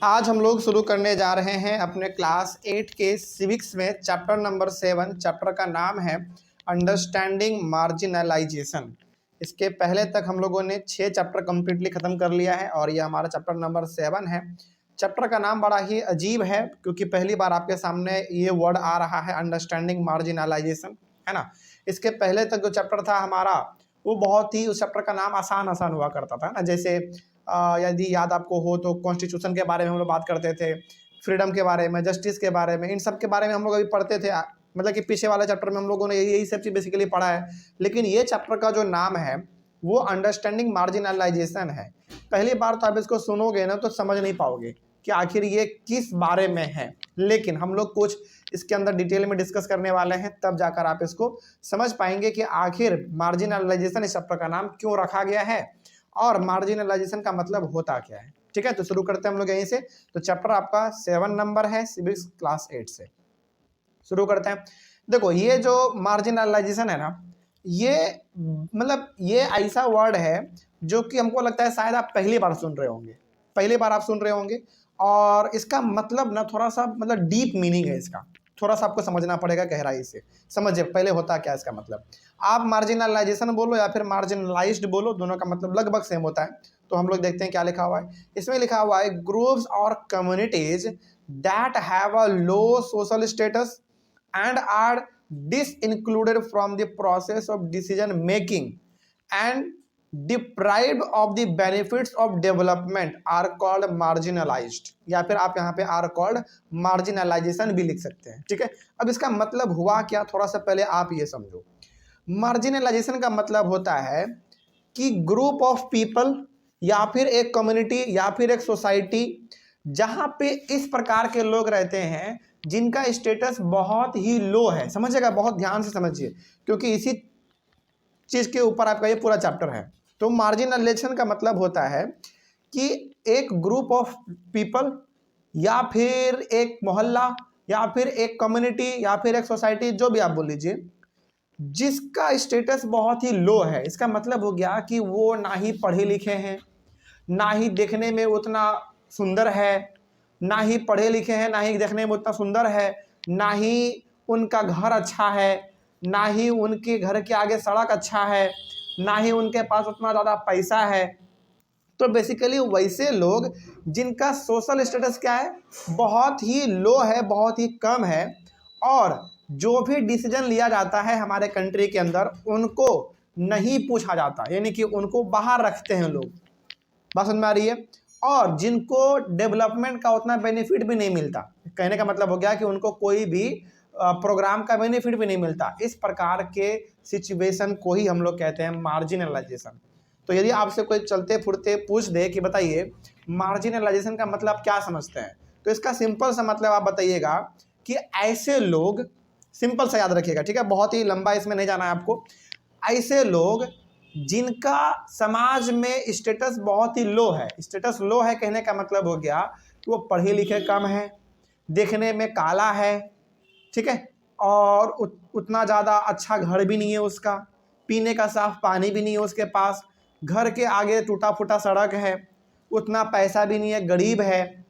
आज हम लोग शुरू करने जा रहे हैं अपने क्लास 8 के सिविक्स में चैप्टर नंबर 7। चैप्टर का नाम है अंडरस्टैंडिंग मार्जिनलाइजेशन। इसके पहले तक हम लोगों ने 6 चैप्टर कंप्लीटली ख़त्म कर लिया है और ये हमारा चैप्टर नंबर 7 है। चैप्टर का नाम बड़ा ही अजीब है क्योंकि पहली बार आपके सामने ये वर्ड आ रहा है अंडरस्टैंडिंग मार्जिनलाइजेशन, है ना। इसके पहले तक जो चैप्टर था हमारा वो बहुत ही, उस चैप्टर का नाम आसान आसान हुआ करता था ना। जैसे यदि याद आपको हो तो कॉन्स्टिट्यूशन के बारे में हम लोग बात करते थे, फ्रीडम के बारे में, जस्टिस के बारे में, इन सब के बारे में हम लोग अभी पढ़ते थे। मतलब कि पीछे वाले चैप्टर में हम लोगों ने यही सब चीज़ बेसिकली पढ़ा है। लेकिन ये चैप्टर का जो नाम है वो अंडरस्टैंडिंग मार्जिनलाइजेशन है। पहली बार तो आप इसको सुनोगे ना तो समझ नहीं पाओगे कि आखिर ये किस बारे में है, लेकिन हम लोग कुछ इसके अंदर डिटेल में डिस्कस करने वाले हैं, तब जाकर आप इसको समझ पाएंगे कि आखिर मार्जिनलाइजेशन इस चैप्टर का नाम क्यों रखा गया है और मार्जिनलाइजेशन का मतलब होता क्या है। ठीक है, तो शुरू करते हैं हम लोग यहीं से। तो चैप्टर आपका 7 नंबर है सिविक्स क्लास 8 से शुरू करते हैं। देखो, ये जो मार्जिनलाइजेशन है ना, ये मतलब ये ऐसा वर्ड है जो कि हमको लगता है शायद आप पहली बार सुन रहे होंगे, पहली बार आप सुन रहे होंगे। और इसका मतलब ना थोड़ा सा मतलब डीप मीनिंग है इसका, थोड़ा सा आपको समझना पड़ेगा गहराई से। समझिए पहले होता क्या इसका मतलब। आप मार्जिनलाइजेशन बोलो या फिर मार्जिनलाइज्ड बोलो, दोनों का मतलब लगभग सेम होता है। तो हम लोग देखते हैं क्या लिखा हुआ है। इसमें लिखा हुआ है ग्रुप्स और communities that have a low social status and are disincluded from the process of decision making and deprived of the benefits of development are called marginalized, या फिर आप यहाँ पे are called marginalization भी लिख सकते हैं। ठीक है, अब इसका मतलब हुआ क्या, थोड़ा सा पहले आप ये समझो। मार्जिनलाइजेशन का मतलब होता है कि ग्रुप ऑफ पीपल या फिर एक कम्युनिटी या फिर एक सोसाइटी जहाँ पे इस प्रकार के लोग रहते हैं जिनका स्टेटस बहुत ही लो है। समझिएगा, बहुत ध्यान से समझिए क्योंकि इसी चीज़ के ऊपर आपका ये पूरा चैप्टर है। तो मार्जिनलाइजेशन का मतलब होता है कि एक ग्रुप ऑफ पीपल या फिर एक मोहल्ला या फिर एक कम्युनिटी या फिर एक सोसाइटी, जो भी आप बोल लीजिए, जिसका स्टेटस बहुत ही लो है। इसका मतलब हो गया कि वो ना ही पढ़े लिखे हैं, ना ही देखने में उतना सुंदर है, ना ही पढ़े लिखे हैं, ना ही देखने में उतना सुंदर है, ना ही उनका घर अच्छा है, ना ही उनके घर के आगे सड़क अच्छा है, ना ही उनके पास उतना ज़्यादा पैसा है। तो बेसिकली वैसे लोग जिनका सोशल स्टेटस क्या है, बहुत ही लो है, बहुत ही कम है, और जो भी डिसीजन लिया जाता है हमारे कंट्री के अंदर उनको नहीं पूछा जाता, यानी कि उनको बाहर रखते हैं लोग। बात समझ में आ रही है। और जिनको डेवलपमेंट का उतना बेनिफिट भी नहीं मिलता, कहने का मतलब हो गया कि उनको कोई भी प्रोग्राम का बेनिफिट भी नहीं मिलता। इस प्रकार के सिचुएशन को ही हम लोग कहते हैं मार्जिनलाइजेशन। तो यदि आपसे कोई चलते फुरते पूछ दे कि बताइए मार्जिनलाइजेशन का मतलब क्या समझते हैं, तो इसका सिंपल सा मतलब आप बताइएगा कि ऐसे लोग, सिंपल सा याद रखिएगा, ठीक है, बहुत ही लंबा इसमें नहीं जाना है आपको। ऐसे लोग जिनका समाज में स्टेटस बहुत ही लो है। स्टेटस लो है कहने का मतलब हो गया कि वो पढ़े लिखे कम है, देखने में काला है, ठीक है, और उतना ज़्यादा अच्छा घर भी नहीं है उसका, पीने का साफ पानी भी नहीं है उसके पास, घर के आगे टूटा फूटा सड़क है, उतना पैसा भी नहीं है, गरीब है,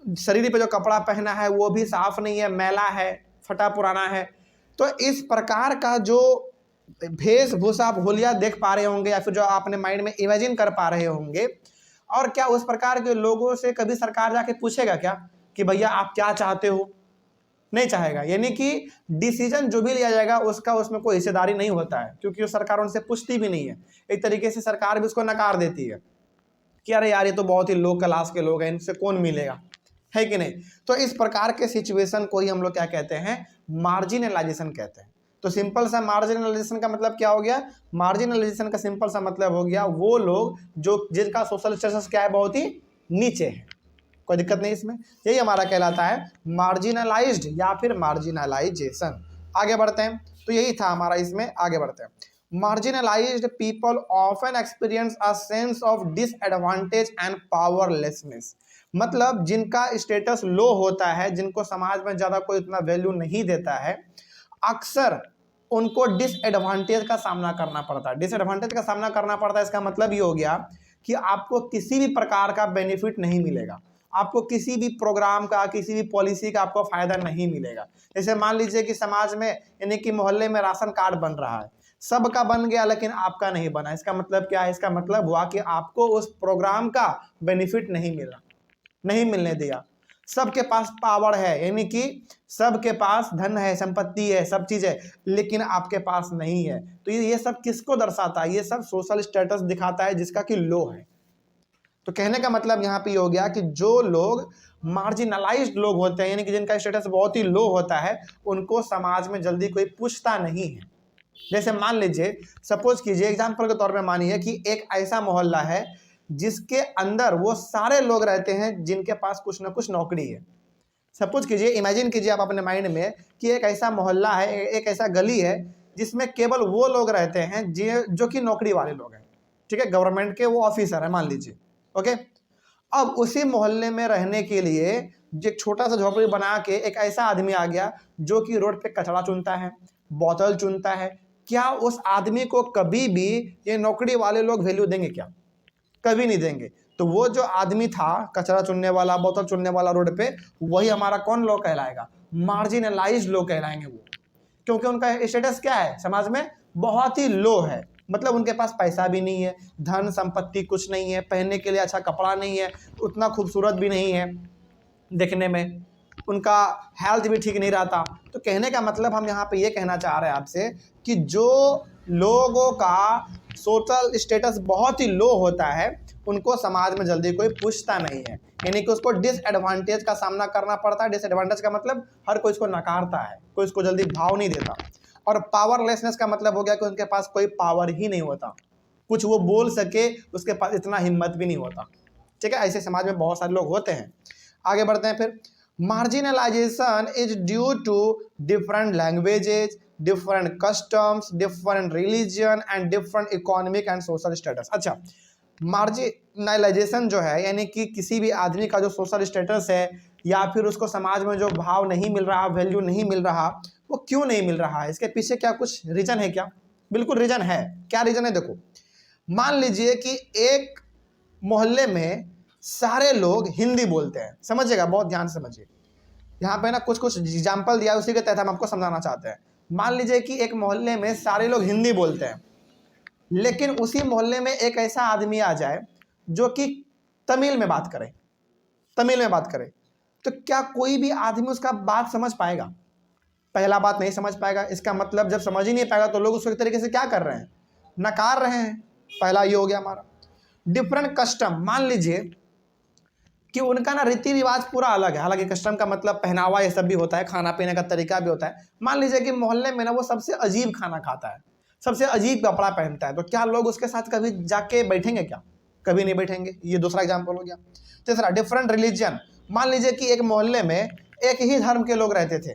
शरीर पे जो कपड़ा पहना है वो भी साफ नहीं है, मैला है, फटा पुराना है। तो इस प्रकार का जो वेशभूषा आप होलिया देख पा रहे होंगे या फिर जो आपने माइंड में इमेजिन कर पा रहे होंगे, और क्या उस प्रकार के लोगों से कभी सरकार जाके पूछेगा क्या कि भैया आप क्या चाहते हो? नहीं चाहेगा। यानी कि डिसीजन जो भी लिया जाएगा उसका उसमें कोई हिस्सेदारी नहीं होता है, क्योंकि वो सरकार उनसे पूछती भी नहीं है। एक तरीके से सरकार भी उसको नकार देती है कि अरे यार ये तो बहुत ही लो क्लास के लोग हैं, इनसे कौन मिलेगा, है कि नहीं। तो इस प्रकार के सिचुएशन को ही हम लोग क्या कहते हैं, मार्जिनलाइजेशन कहते हैं। तो सिंपल सा मार्जिनलाइजेशन का मतलब क्या हो गया, मार्जिनलाइजेशन का सिंपल सा मतलब हो गया वो लोग जो जिनका सोशल स्टेटस क्या है, बहुत ही नीचे है। कोई दिक्कत नहीं इसमें, यही हमारा कहलाता है मार्जिनलाइज्ड या फिर मार्जिनलाइजेशन। आगे बढ़ते हैं, तो यही था हमारा, इसमें आगे बढ़ते हैं। Marginalised people often experience a sense of disadvantage and powerlessness. मतलब जिनका स्टेटस लो होता है, जिनको समाज में ज़्यादा कोई उतना वैल्यू नहीं देता है, अक्सर उनको डिसएडवांटेज का सामना करना पड़ता है। डिसएडवांटेज का सामना करना पड़ता है, इसका मतलब ये हो गया कि आपको किसी भी प्रकार का बेनिफिट नहीं मिलेगा, आपको किसी भी प्रोग्राम का, किसी भी पॉलिसी का आपको फायदा नहीं मिलेगा। जैसे मान लीजिए कि समाज में यानी कि मोहल्ले में राशन कार्ड बन रहा है, सबका बन गया लेकिन आपका नहीं बना, इसका मतलब क्या है? इसका मतलब हुआ कि आपको उस प्रोग्राम का बेनिफिट नहीं मिला, नहीं मिलने दिया। सबके पास पावर है, यानी कि सबके पास धन है, संपत्ति है, सब चीज है, लेकिन आपके पास नहीं है। तो ये सब किसको दर्शाता है? ये सब सोशल स्टेटस दिखाता है जिसका कि लो है। तो कहने का मतलब यहाँ पे हो गया कि जो लोग मार्जिनलाइज्ड लोग होते हैं, यानी कि जिनका स्टेटस बहुत ही लो होता है, उनको समाज में जल्दी कोई पूछता नहीं है। जैसे मान लीजिए, सपोज कीजिए, एग्जाम्पल के तौर पे मानिए कि एक ऐसा मोहल्ला है जिसके अंदर वो सारे लोग रहते हैं जिनके पास कुछ ना कुछ नौकरी है। सपोज कीजिए, इमेजिन कीजिए आप अपने माइंड में कि एक ऐसा मोहल्ला है, एक ऐसा गली है जिसमें केवल वो लोग रहते हैं जो कि नौकरी वाले लोग हैं, ठीक है, गवर्नमेंट के वो ऑफिसर है मान लीजिए, ओके। अब उसी मोहल्ले में रहने के लिए एक छोटा सा झोपड़ी बना के एक ऐसा आदमी आ गया जो कि रोड पे कचरा चुनता है, बोतल चुनता है। क्या उस आदमी को कभी भी ये नौकरी वाले लोग वैल्यू देंगे? क्या? कभी नहीं देंगे। तो वो जो आदमी था कचरा चुनने वाला, बोतल चुनने वाला रोड पे, वही हमारा कौन लोग कहलाएगा? मार्जिनलाइज्ड लोग कहलाएंगे वो, क्योंकि उनका स्टेटस क्या है समाज में? बहुत ही लो है। मतलब उनके पास पैसा भी नहीं है, धन संपत्ति कुछ नहीं है, पहनने के लिए अच्छा कपड़ा नहीं है, उतना खूबसूरत भी नहीं है देखने में, उनका हेल्थ भी ठीक नहीं रहता। तो कहने का मतलब हम यहाँ पे ये कहना चाह रहे हैं आपसे कि जो लोगों का सोशल स्टेटस बहुत ही लो होता है उनको समाज में जल्दी कोई पूछता नहीं है, यानी कि उसको डिसएडवांटेज का सामना करना पड़ता है। डिसएडवांटेज का मतलब हर कोई इसको नकारता है, कोई इसको जल्दी भाव नहीं देता। और पावरलेसनेस का मतलब हो गया कि उनके पास कोई पावर ही नहीं होता, कुछ वो बोल सके उसके पास इतना हिम्मत भी नहीं होता, ठीक है। ऐसे समाज में बहुत सारे लोग होते हैं। आगे बढ़ते हैं फिर। Marginalisation is due to different languages, different customs, different religion and different economic and social status. अच्छा, मार्जिनलाइजेशन जो है यानी कि किसी भी आदमी का जो सोशल स्टेटस है या फिर उसको समाज में जो भाव नहीं मिल रहा, वैल्यू नहीं मिल रहा, वो क्यों नहीं मिल रहा है? इसके पीछे क्या कुछ रीजन है क्या? बिल्कुल रीजन है। क्या रीजन है? देखो, मान लीजिए कि एक मोहल्ले में सारे लोग हिंदी बोलते हैं, समझिएगा, बहुत ध्यान से समझिए। यहाँ पे ना कुछ कुछ एग्जाम्पल दिया है, उसी के तहत हम आपको समझाना चाहते हैं। मान लीजिए कि एक मोहल्ले में सारे लोग हिंदी बोलते हैं, लेकिन उसी मोहल्ले में एक ऐसा आदमी आ जाए जो कि तमिल में बात करे, तमिल में बात करे, तो क्या कोई भी आदमी उसका बात समझ पाएगा? पहला बात नहीं समझ पाएगा। इसका मतलब जब समझ ही नहीं पाएगा तो लोग उसको एक तरीके से क्या कर रहे हैं? नकार रहे हैं। पहला ये हो गया हमारा। डिफरेंट कस्टम, मान लीजिए कि उनका ना रीति रिवाज पूरा अलग है। हालांकि कस्टम का मतलब पहनावा ये सब भी होता है, खाना पीने का तरीका भी होता है। मान लीजिए कि मोहल्ले में ना वो सबसे अजीब खाना खाता है, सबसे अजीब कपड़ा पहनता है, तो क्या लोग उसके साथ कभी जाके बैठेंगे? क्या? कभी नहीं बैठेंगे। ये दूसरा एग्जाम्पल हो गया। तीसरा, डिफरेंट रिलीजन, मान लीजिए कि एक मोहल्ले में एक ही धर्म के लोग रहते थे,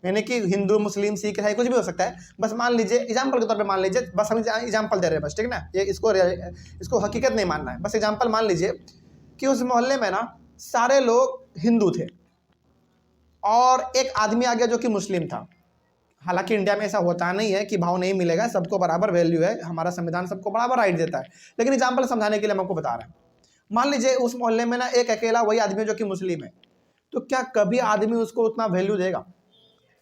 यानी कि हिंदू, मुस्लिम, सिख है, कुछ भी हो सकता है। बस मान लीजिए एग्जाम्पल के तौर पे मान लीजिए, बस हम एग्जाम्पल दे रहे हैं बस, ठीक है ना, ये इसको हकीकत नहीं मानना है, बस एग्जाम्पल मान लीजिए कि उस मोहल्ले में ना सारे लोग हिंदू थे और एक आदमी आ गया जो कि मुस्लिम था। हालांकि इंडिया में ऐसा होता नहीं है कि भाव नहीं मिलेगा, सबको बराबर वैल्यू है, हमारा संविधान सबको बराबर राइट देता है, लेकिन एग्जाम्पल समझाने के लिए हम आपको बता रहे हैं। मान लीजिए उस मोहल्ले में ना एक अकेला वही आदमी जो कि मुस्लिम है, तो क्या कभी आदमी उसको उतना वैल्यू देगा?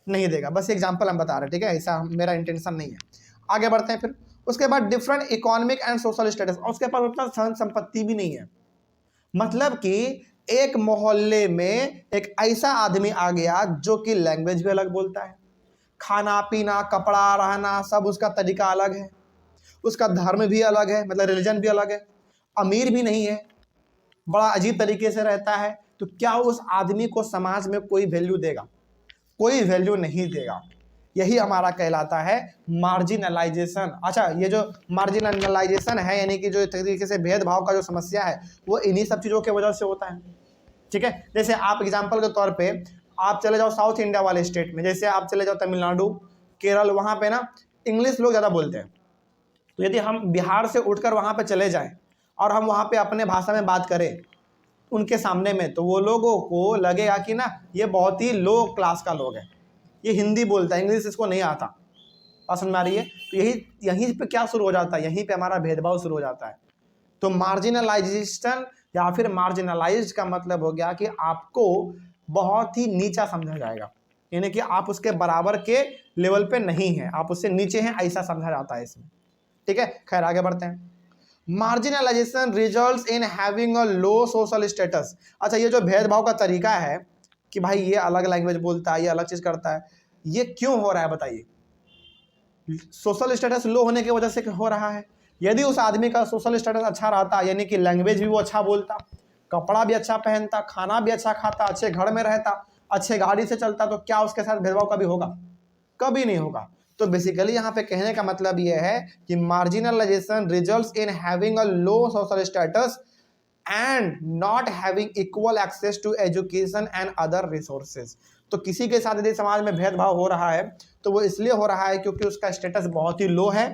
नहीं देगा। बस एग्जाम्पल हम बता रहे हैं, ठीक है, ऐसा मेरा इंटेंशन नहीं है। आगे बढ़ते हैं फिर। उसके बाद different economic and social status, और उसके पास उतना धन संपत्ति भी नहीं है। मतलब कि एक मोहल्ले में एक ऐसा आदमी आ गया जो कि लैंग्वेज भी अलग बोलता है, खाना पीना, कपड़ा, रहना, सब उसका तरीका अलग है, उसका धर्म भी अलग है, मतलब रिलीजन भी अलग है, अमीर भी नहीं है, बड़ा अजीब तरीके से रहता है। तो क्या उस आदमी को समाज में कोई वैल्यू देगा? कोई वैल्यू नहीं देगा। यही हमारा कहलाता है मार्जिनलाइजेशन। अच्छा, ये जो मार्जिनलाइजेशन है यानी कि जो एक तरीके से भेदभाव का जो समस्या है वो इन्हीं सब चीज़ों की वजह से होता है, ठीक है। जैसे आप एग्जाम्पल के तौर पे आप चले जाओ साउथ इंडिया वाले स्टेट में, जैसे आप चले जाओ तमिलनाडु, केरल, वहाँ पे ना इंग्लिश लोग ज़्यादा बोलते हैं। तो यदि हम बिहार से उठकर वहाँ पे चले जाएं और हम वहाँ पे अपने भाषा में बात करें उनके सामने में, तो वो लोगों को लगेगा कि ना ये बहुत ही लो क्लास का लोग है, ये हिंदी बोलता है, इंग्लिश इसको नहीं आता। बात समझ में आ रही है? तो यहीं पे क्या शुरू हो जाता है? यहीं पे हमारा भेदभाव शुरू हो जाता है। तो मार्जिनलाइजेशन या फिर मार्जिनलाइज्ड का मतलब हो गया कि आपको बहुत ही नीचा समझा जाएगा, यानी कि आप उसके बराबर के लेवल पे नहीं हैं, आप उससे नीचे हैं, ऐसा समझा जाता है इसमें। ठीक है, खैर आगे बढ़ते हैं। Marginalisation results in having a low social status. अच्छा, ये जो भेदभाव का तरीका है कि भाई ये अलग लैंग्वेज बोलता है, ये अलग चीज करता है, ये क्यों हो रहा है बताइए? सोशल स्टेटस लो होने की वजह से हो रहा है। यदि उस आदमी का सोशल स्टेटस अच्छा रहता, यानी कि लैंग्वेज भी वो अच्छा बोलता, कपड़ा भी अच्छा पहनता, खाना भी अच्छा खाता, अच्छे घर में रहता, अच्छे गाड़ी से चलता, तो क्या उसके साथ भेदभाव कभी होगा? कभी नहीं होगा। तो बेसिकली यहाँ पे कहने का मतलब ये है कि marginalisation results in having a low social status and not having equal access to education and other resources. तो किसी के साथ यदि समाज में भेदभाव हो रहा है तो वो इसलिए हो रहा है क्योंकि उसका स्टेटस बहुत ही लो है,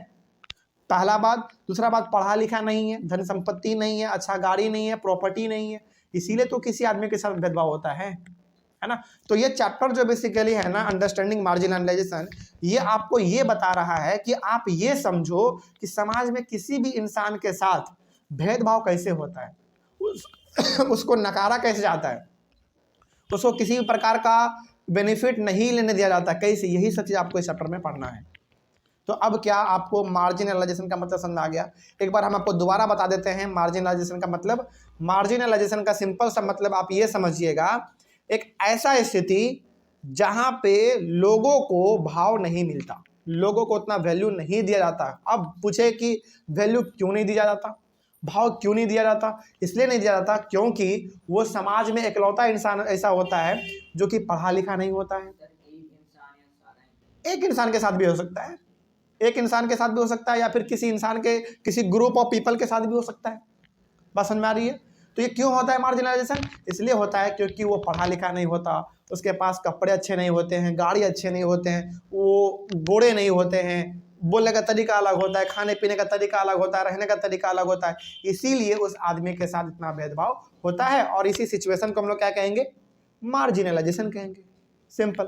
पहला बात। दूसरा बात, पढ़ा लिखा नहीं है, धन संपत्ति नहीं है, अच्छा गाड़ी नहीं है, प्रॉपर्टी नहीं है, इसीलिए तो किसी आदमी के साथ भेदभाव होता है ना। तो ये चैप्टर जो बेसिकली है ना, अंडरस्टैंडिंग मार्जिनलाइजेशन, ये आपको ये बता रहा है कि आप ये समझो कि समाज में किसी भी इंसान के साथ भेदभाव कैसे होता है, उसको नकारा कैसे जाता है, उसको किसी भी प्रकार का बेनिफिट नहीं लेने दिया जाता कैसे, यही सब चीज आपको इस चैप्टर में पढ़ना है। तो अब क्या आपको मार्जिनलाइजेशन का मतलब समझ आ गया? एक बार हम आपको दोबारा बता देते हैं मार्जिनलाइजेशन का मतलब। मार्जिनलाइजेशन का सिंपल सा मतलब आप ये समझिएगा, एक ऐसा स्थिति जहां पे लोगों को भाव नहीं मिलता, लोगों को उतना वैल्यू नहीं दिया जाता। अब पूछे कि वैल्यू क्यों नहीं दिया जाता, भाव क्यों नहीं दिया जाता? इसलिए नहीं दिया जाता क्योंकि वो समाज में इकलौता इंसान ऐसा होता है जो कि पढ़ा लिखा नहीं होता है। एक इंसान के साथ भी हो सकता है, एक इंसान के साथ भी हो सकता है, या फिर किसी इंसान के किसी ग्रुप ऑफ पीपल के साथ भी हो सकता है। बात समझ में आ रही है? तो ये क्यों होता है मार्जिनलाइजेशन? इसलिए होता है क्योंकि वो पढ़ा लिखा नहीं होता, उसके पास कपड़े अच्छे नहीं होते हैं, गाड़ी अच्छे नहीं होते हैं, वो गोरे नहीं होते हैं, बोलने का तरीका अलग होता है, खाने पीने का तरीका अलग होता है, रहने का तरीका अलग होता है, इसीलिए उस आदमी के साथ इतना भेदभाव होता है। और इसी सिचुएशन को हम लोग क्या कहेंगे? मार्जिनलाइजेशन कहेंगे। सिंपल,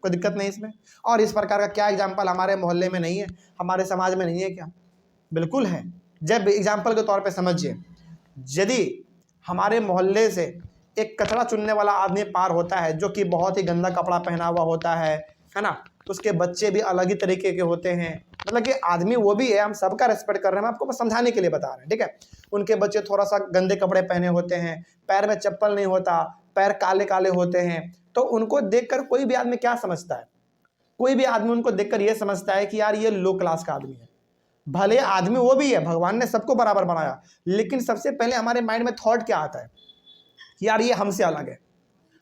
कोई दिक्कत नहीं इसमें। और इस प्रकार का क्या एग्जाम्पल हमारे मोहल्ले में नहीं है, हमारे समाज में नहीं है क्या? बिल्कुल है। जब एग्जाम्पल के तौर पे समझिए, यदि हमारे मोहल्ले से एक कचरा चुनने वाला आदमी पार होता है जो कि बहुत ही गंदा कपड़ा पहना हुआ होता है ना, तो उसके बच्चे भी अलग ही तरीके के होते हैं, मतलब कि आदमी वो भी है, हम सबका रेस्पेक्ट कर रहे हैं, हम आपको बस समझाने के लिए बता रहे हैं, ठीक है। उनके बच्चे थोड़ा सा गंदे कपड़े पहने होते हैं, पैर में चप्पल नहीं होता, पैर काले काले होते हैं, तो उनको देखकर कोई भी आदमी क्या समझता है? कोई भी आदमी उनको देखकर यह समझता है कि यार ये लो क्लास का आदमी है। भले आदमी वो भी है, भगवान ने सबको बराबर बनाया, लेकिन सबसे पहले हमारे माइंड में थॉट क्या आता है कि यार ये हमसे अलग है।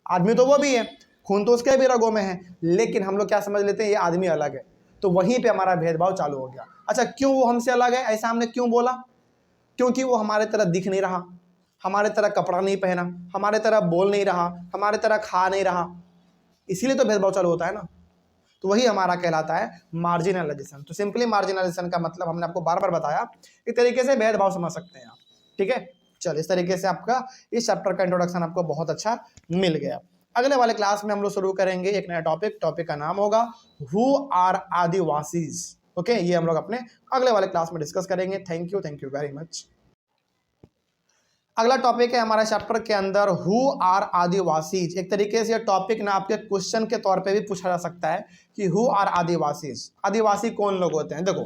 आदमी तो वो भी है, खून तो उसके भी रगों में है, लेकिन हम लोग क्या समझ लेते हैं? ये आदमी अलग है। तो वहीं पे हमारा भेदभाव चालू हो गया। अच्छा, क्यों वो हमसे अलग है? ऐसा हमने क्यों बोला? क्योंकि वो हमारे तरह दिख नहीं रहा, हमारे तरह कपड़ा नहीं पहना, हमारे तरह बोल नहीं रहा, हमारे तरह खा नहीं रहा, इसीलिए तो भेदभाव चालू होता है ना। तो वही हमारा कहलाता है मार्जिनलाइजेशन। तो सिंपली मार्जिनलाइजेशन का मतलब हमने आपको बार बार बताया, एक तरीके से भेदभाव समझ सकते हैं आप, ठीक है। चलिए, इस तरीके से आपका इस चैप्टर का इंट्रोडक्शन आपको बहुत अच्छा मिल गया। अगले वाले क्लास में हम लोग शुरू करेंगे एक नया टॉपिक का नाम होगा हु आर आदिवासीज। ओके, ये हम लोग अपने अगले वाले क्लास में डिस्कस करेंगे। Thank you very much. अगला टॉपिक है हमारे चैप्टर के अंदर हु आर आदिवासीज। एक तरीके से ये टॉपिक ना आपके क्वेश्चन के तौर पे भी पूछा जा सकता है कि हु आर आदिवासीज, आदिवासी कौन लोग होते हैं। देखो,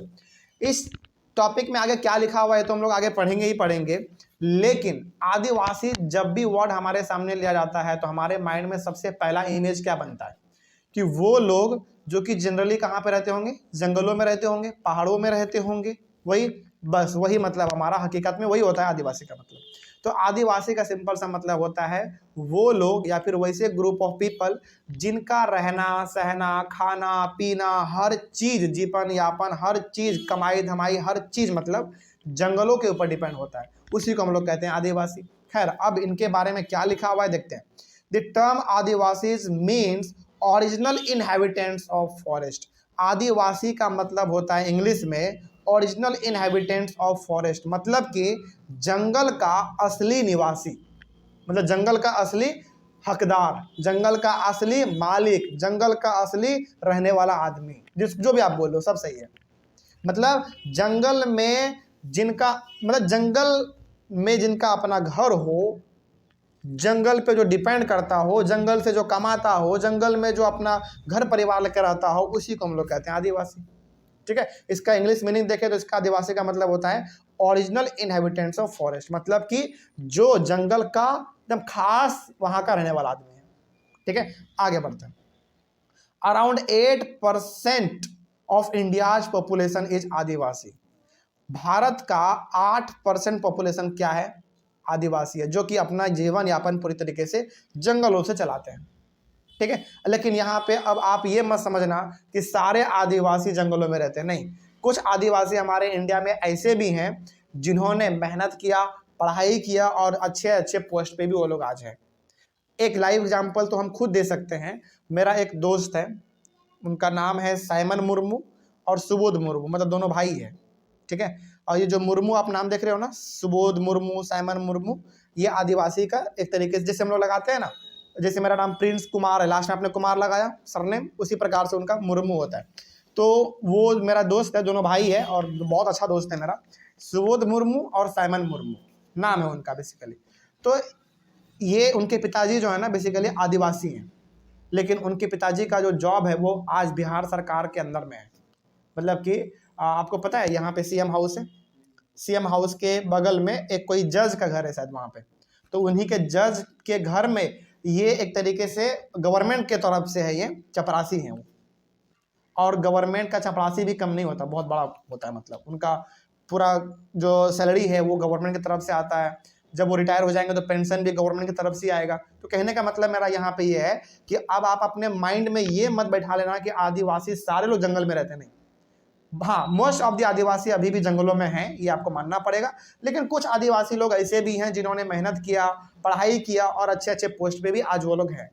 इस टॉपिक में आगे क्या लिखा हुआ है तो हम लोग आगे पढ़ेंगे ही पढ़ेंगे, लेकिन आदिवासी जब भी वर्ड हमारे सामने लिया जाता है तो हमारे माइंड में सबसे पहला इमेज क्या बनता है कि वो लोग जो कि जनरली कहाँ पे रहते होंगे? जंगलों में रहते होंगे, पहाड़ों में रहते होंगे, वही बस वही मतलब हमारा हकीकत में वही होता है आदिवासी का मतलब। तो आदिवासी का सिंपल सा मतलब होता है वो लोग या फिर वैसे ग्रुप ऑफ पीपल जिनका रहना सहना खाना पीना हर चीज, जीवन यापन हर चीज, कमाई धमाई हर चीज मतलब जंगलों के ऊपर डिपेंड होता है, उसी को हम लोग कहते हैं आदिवासी। खैर, अब इनके बारे में क्या लिखा हुआ है देखते हैं। The term adivasis means original inhabitants of forest. आदिवासी का मतलब होता है इंग्लिश में ओरिजिनल इनहेबिटेंट्स ऑफ फॉरेस्ट, मतलब कि जंगल का असली निवासी, मतलब जंगल का असली हकदार, जंगल का असली मालिक, जंगल का असली रहने वाला आदमी, जो भी आप बोल रहे हो सब सही है। मतलब जंगल में जिनका मतलब जंगल में जिनका अपना घर हो, जंगल पे जो डिपेंड करता हो, जंगल से जो कमाता हो, जंगल में जो अपना घर परिवार लेकर रहता हो, उसी को हम लोग कहते हैं आदिवासी। ठीक है, इसका इंग्लिश मीनिंग देखें तो इसका आदिवासी का मतलब होता है ओरिजिनल इनहेबिटेंट्स ऑफ फॉरेस्ट, मतलब कि जो जंगल का एकदम खास वहां का रहने वाला आदमी है। ठीक है, आगे बढ़ते हैं। Around 8% of India's population is adivasi. Bharat का 8% पॉपुलेशन क्या है? आदिवासी है, जो कि अपना जीवन यापन पूरी तरीके से जंगलों से चलाते हैं। ठीक है, लेकिन यहाँ पे अब आप ये मत समझना कि सारे आदिवासी जंगलों में रहते हैं, नहीं। कुछ आदिवासी हमारे इंडिया में ऐसे भी हैं जिन्होंने मेहनत किया, पढ़ाई किया और अच्छे अच्छे पोस्ट पे भी वो लोग आज हैं। एक लाइव एग्जाम्पल तो हम खुद दे सकते हैं। मेरा एक दोस्त है, उनका नाम है साइमन मुर्मू और सुबोध मुर्मू, मतलब दोनों भाई हैं। ठीक है, और ये जो मुर्मू आप नाम देख रहे हो ना, सुबोध मुर्मू, साइमन मुर्मू, ये आदिवासी का एक तरीके से, जैसे हम लोग लगाते हैं ना, जैसे मेरा नाम प्रिंस कुमार है, लास्ट में आपने कुमार लगाया सरनेम, उसी प्रकार से उनका मुर्मू होता है। तो वो मेरा दोस्त है, दोनों भाई है और बहुत अच्छा दोस्त है मेरा, सुबोध मुर्मू और साइमन मुर्मू नाम है उनका बेसिकली। तो ये उनके पिताजी जो है ना बेसिकली आदिवासी हैं, लेकिन उनके पिताजी का जो जॉब है वो आज बिहार सरकार के अंदर में है। मतलब कि आपको पता है यहाँ पे सीएम हाउस है, सीएम हाउस के बगल में एक कोई जज का घर है शायद वहाँ पे, तो उन्हीं के जज के घर में ये एक तरीके से गवर्नमेंट के तरफ से है, ये चपरासी हैं वो। और गवर्नमेंट का चपरासी भी कम नहीं होता, बहुत बड़ा होता है, मतलब उनका पूरा जो सैलरी है वो गवर्नमेंट की तरफ से आता है। जब वो रिटायर हो जाएंगे तो पेंशन भी गवर्नमेंट की तरफ से आएगा। तो कहने का मतलब मेरा यहाँ पे ये है कि अब आप अपने माइंड में ये मत बैठा लेना कि आदिवासी सारे लोग जंगल में रहते, नहीं। हाँ, मोस्ट ऑफ द आदिवासी अभी भी जंगलों में हैं, ये आपको मानना पड़ेगा, लेकिन कुछ आदिवासी लोग ऐसे भी हैं जिन्होंने मेहनत किया, पढ़ाई किया और अच्छे अच्छे पोस्ट पे भी आज वो लोग हैं।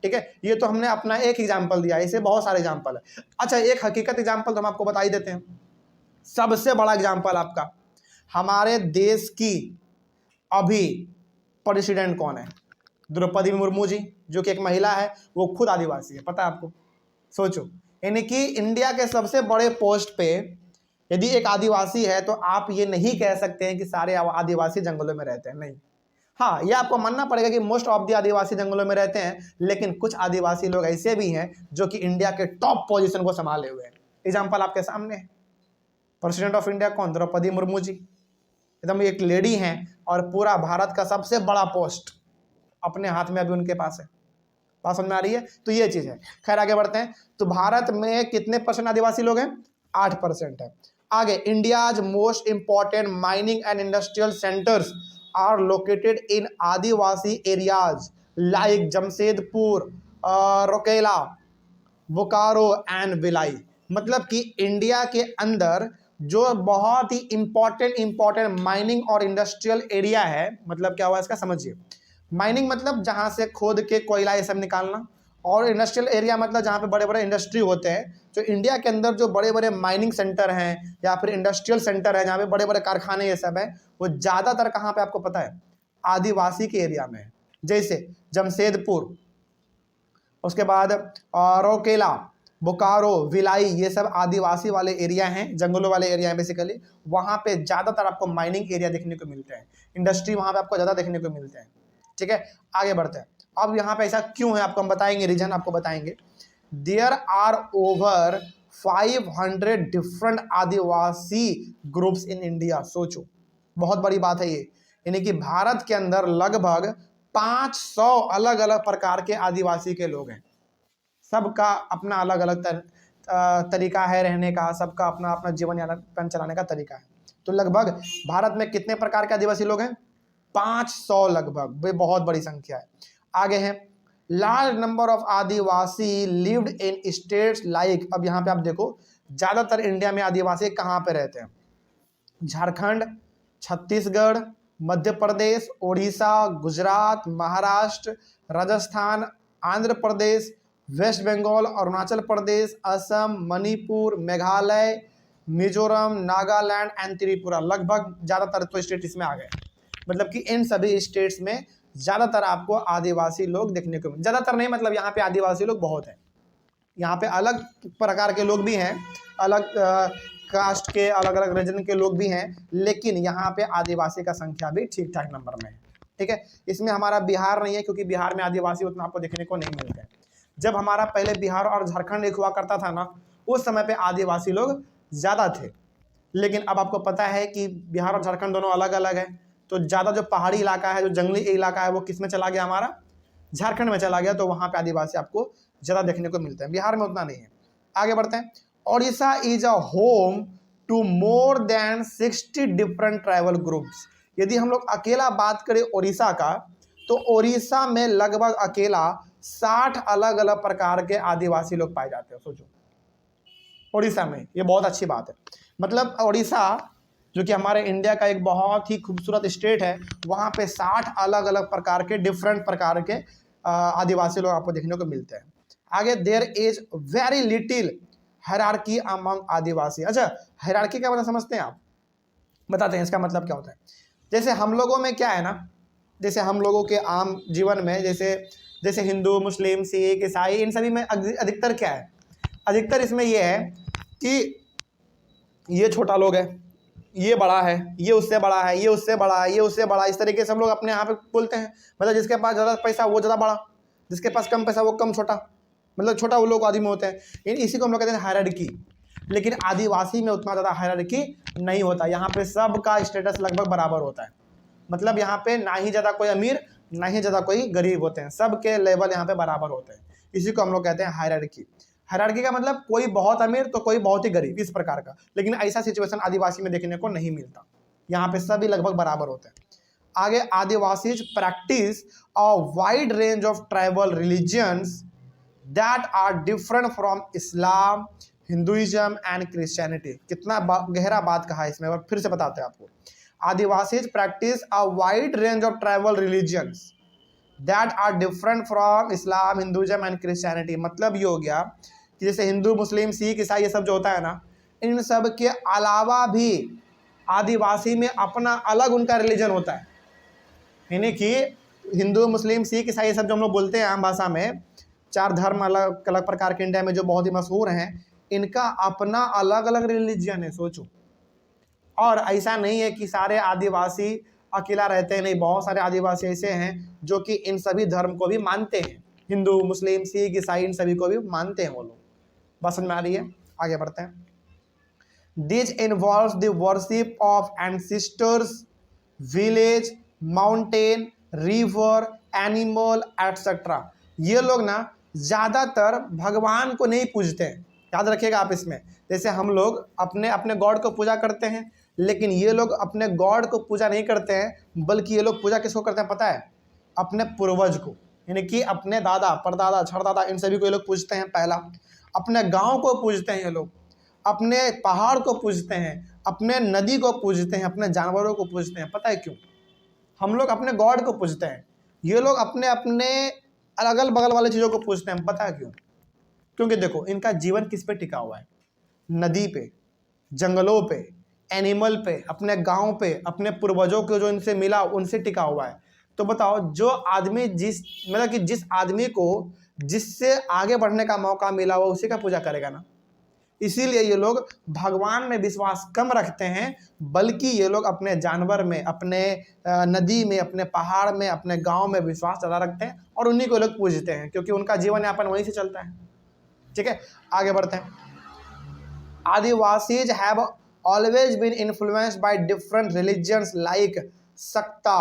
ठीक है, ये तो हमने अपना एक एग्जाम्पल दिया, ऐसे बहुत सारे एग्जाम्पल है। अच्छा, एक हकीकत एग्जाम्पल तो हम आपको बता ही देते हैं। सबसे बड़ा एग्जाम्पल आपका, हमारे देश की अभी प्रेसिडेंट कौन है? द्रौपदी मुर्मू जी, जो कि एक महिला है, वो खुद आदिवासी है, पता है आपको? सोचो, यानी कि इंडिया के सबसे बड़े पोस्ट पे यदि एक आदिवासी है तो आप ये नहीं कह सकते हैं कि सारे आदिवासी जंगलों में रहते हैं, नहीं। हाँ, ये आपको मानना पड़ेगा कि मोस्ट ऑफ द आदिवासी जंगलों में रहते हैं, लेकिन कुछ आदिवासी लोग ऐसे भी हैं जो कि इंडिया के टॉप पोजीशन को संभाले हुए हैं। एग्जाम्पल आपके सामने है। प्रेसिडेंट ऑफ इंडिया कौन? द्रौपदी मुर्मू जी, एकदम एक लेडी हैं और पूरा भारत का सबसे बड़ा पोस्ट अपने हाथ में अभी उनके पास है। बात समझ में आ रही है? तो ये चीज है। खैर, आगे बढ़ते हैं। तो भारत में कितने % आदिवासी लोग हैं? 8% है। आगे, India's most important mining and industrial centres are located in adivasi areas like Jamshedpur, Rourkela, Bokaro and Bhilai. मतलब कि इंडिया के अंदर जो बहुत ही इंपॉर्टेंट माइनिंग और इंडस्ट्रियल एरिया है, मतलब क्या हुआ इसका समझिए। माइनिंग मतलब जहाँ से खोद के कोयला ये सब निकालना, और इंडस्ट्रियल एरिया मतलब जहाँ पे बड़े बड़े इंडस्ट्री होते हैं। तो इंडिया के अंदर जो बड़े बड़े माइनिंग सेंटर हैं या फिर इंडस्ट्रियल सेंटर है जहाँ पे बड़े बड़े कारखाने ये सब हैं, वो ज़्यादातर कहाँ पे आपको पता है? आदिवासी के एरिया में है। जैसे जमशेदपुर, उसके बाद रोकेला, बोकारो, भिलाई, ये सब आदिवासी वाले एरिया हैं, जंगलों वाले एरिया हैं बेसिकली। वहाँ पे ज़्यादातर आपको माइनिंग एरिया देखने को मिलते हैं, इंडस्ट्री वहाँ पे आपको ज़्यादा देखने को मिलते हैं। ठीक है, आगे बढ़ते हैं। अब यहाँ पे ऐसा क्यों है आपको हम बताएंगे, रीजन आपको बताएंगे। There are over 500 different adivasi groups in India. सोचो, बहुत बड़ी बात है ये। यानी कि भारत के अंदर लगभग 500 अलग अलग प्रकार के आदिवासी के लोग हैं। सबका अपना अलग अलग तरीका है रहने का, सबका अपना अपना जीवन यापन चलाने का तरीका है। तो लगभग भारत में कितने प्रकार के आदिवासी लोग हैं? 500 लगभग, वे बहुत बड़ी संख्या है। आगे है, large number of Adivasi lived in states like, अब यहाँ पे आप देखो ज्यादातर इंडिया में आदिवासी कहाँ पे रहते हैं? Jharkhand, Chhattisgarh, Madhya Pradesh, Orissa, Gujarat, Maharashtra, Rajasthan, Andhra Pradesh, West Bengal, Arunachal Pradesh, Assam, Manipur, Meghalaya, Mizoram, Nagaland and Tripura. लगभग ज़्यादातर तो स्टेट इसमें आ गए। मतलब कि इन सभी स्टेट्स में ज़्यादातर आपको आदिवासी लोग देखने को मिले। ज़्यादातर नहीं, मतलब यहाँ पे आदिवासी लोग बहुत हैं। यहाँ पे अलग प्रकार के लोग भी हैं, अलग कास्ट के, अलग अलग रीजन के लोग भी हैं, लेकिन यहाँ पे आदिवासी का संख्या भी ठीक ठाक नंबर में है। ठीक है, इसमें हमारा बिहार नहीं है, क्योंकि बिहार में आदिवासी उतना आपको देखने को नहीं मिलते हैं। जब हमारा पहले बिहार और झारखंड एक हुआ करता था ना, उस समय पे आदिवासी लोग ज़्यादा थे, लेकिन अब आपको पता है कि बिहार और झारखंड दोनों अलग अलग है, तो ज़्यादा जो पहाड़ी इलाका है, जो जंगली इलाका है, वो किस में चला गया, हमारा झारखंड में चला गया, तो वहाँ पे आदिवासी आपको ज़्यादा देखने को मिलते हैं, बिहार में उतना नहीं है। आगे बढ़ते हैं। Odisha is a home to more than 60 different tribal groups. यदि हम लोग अकेला बात करें ओडिशा का, तो ओडिशा में लगभग अकेला 60 अलग अलग प्रकार के आदिवासी लोग पाए जाते हैं। सोचो, ओडिशा में, ये बहुत अच्छी बात है। मतलब ओडिशा जो कि हमारे इंडिया का एक बहुत ही खूबसूरत स्टेट है, वहाँ पे 60 अलग अलग प्रकार के, डिफरेंट प्रकार के आदिवासी लोग आपको देखने को मिलते हैं। आगे, there is very little hierarchy among adivasi. अच्छा, हायरार्की का मतलब समझते हैं आप? बताते हैं इसका मतलब क्या होता है। जैसे हम लोगों में क्या है ना, जैसे हम लोगों के आम जीवन में, जैसे हिंदू, मुस्लिम, सिख, ईसाई, इन सभी में अधिकतर क्या है, अधिकतर इसमें ये है कि ये छोटा लोग है, ये बड़ा है, ये उससे बड़ा है, ये उससे बड़ा है, ये उससे बड़ा, इस तरीके से हम लोग अपने यहाँ पे बोलते हैं। मतलब जिसके पास ज़्यादा पैसा वो ज़्यादा बड़ा, जिसके पास कम पैसा वो कम छोटा, मतलब छोटा वो लोग आदि में होते हैं। इसी को हम लोग कहते हैं हायरार्की। लेकिन आदिवासी में उतना ज़्यादा हायरार्की नहीं होता, यहाँ पे सबका स्टेटस लगभग बराबर होता है। मतलब यहाँ पे ना ही ज़्यादा कोई अमीर, ना ही ज़्यादा कोई गरीब होते हैं, सबके लेवल यहाँ पे बराबर होते हैं। इसी को हम लोग कहते हैं हायरार्की। हायरार्की का मतलब कोई बहुत अमीर तो कोई बहुत ही गरीब, इस प्रकार का। लेकिन ऐसा सिचुएशन आदिवासी में देखने को नहीं मिलता, यहाँ पे सभी लगभग बराबर होते हैं। आगे, Adivasis practise a wide range of tribal religions that are different from Islam, Hinduism and Christianity. कितना गहरा बात कहा है इसमें, और फिर से बताते हैं आपको। Adivasis practise a wide range of tribal religions that are different from Islam, Hinduism and Christianity. मतलब ये हो गया कि जैसे हिंदू, मुस्लिम, सिख, ईसाई, ये सब जो होता है ना, इन सब के अलावा भी आदिवासी में अपना अलग उनका रिलीजन होता है। यानी कि हिंदू, मुस्लिम, सिख, ईसाई, ये सब जो हम लोग बोलते हैं आम भाषा में, 4 धर्म अलग अलग प्रकार के इंडिया में जो बहुत ही मशहूर हैं, इनका अपना अलग अलग रिलीजन है। सोचो, और ऐसा नहीं है कि सारे आदिवासी अकेला रहते हैं, नहीं, बहुत सारे आदिवासी ऐसे हैं जो कि इन सभी धर्म को भी मानते हैं, हिंदू, मुस्लिम, सिख, ईसाई, इन सभी को भी मानते हैं वो लोग। बात समझ में आ रही है? आगे बढ़ते हैं। This involves the worship of ancestors, village, mountain, river, animal etcetera. ये लोग ना ज़्यादातर भगवान को नहीं पूजते हैं, याद रखिएगा आप इसमें। जैसे हम लोग अपने अपने गॉड को पूजा करते हैं, लेकिन ये लोग अपने गॉड को पूजा नहीं करते हैं, बल्कि ये लोग पूजा किसको करते हैं पता है? अपने पूर्वज को, यानी कि अपने दादा, परदादा, छड़दादा, इन सभी को ये लोग पूजते हैं। पहला, अपने गांव को पूजते हैं ये लोग, अपने पहाड़ को पूजते हैं, अपने नदी को पूजते हैं, अपने जानवरों को पूजते हैं। पता है क्यों? हम लोग अपने गॉड को पूजते हैं, ये लोग अपने अपने अगल बगल वाले चीज़ों को पूजते हैं। पता है क्यों? क्योंकि देखो, इनका जीवन किस पे टिका हुआ है? नदी पे, जंगलों पे, एनिमल पे, अपने गांव पे, अपने पूर्वजों को जो इनसे मिला उनसे टिका हुआ है। तो बताओ, जो आदमी मतलब कि जिस आदमी को जिससे आगे बढ़ने का मौका मिला वो उसी का पूजा करेगा ना। इसीलिए ये लोग भगवान में विश्वास कम रखते हैं, बल्कि ये लोग अपने जानवर में, अपने नदी में, अपने पहाड़ में, अपने गांव में विश्वास ज़्यादा रखते हैं, और उन्हीं को लोग पूजते हैं, क्योंकि उनका जीवन यापन वहीं से चलता है। ठीक है, आगे बढ़ते हैं। Adivasis have always been influenced by different religions like Sakta,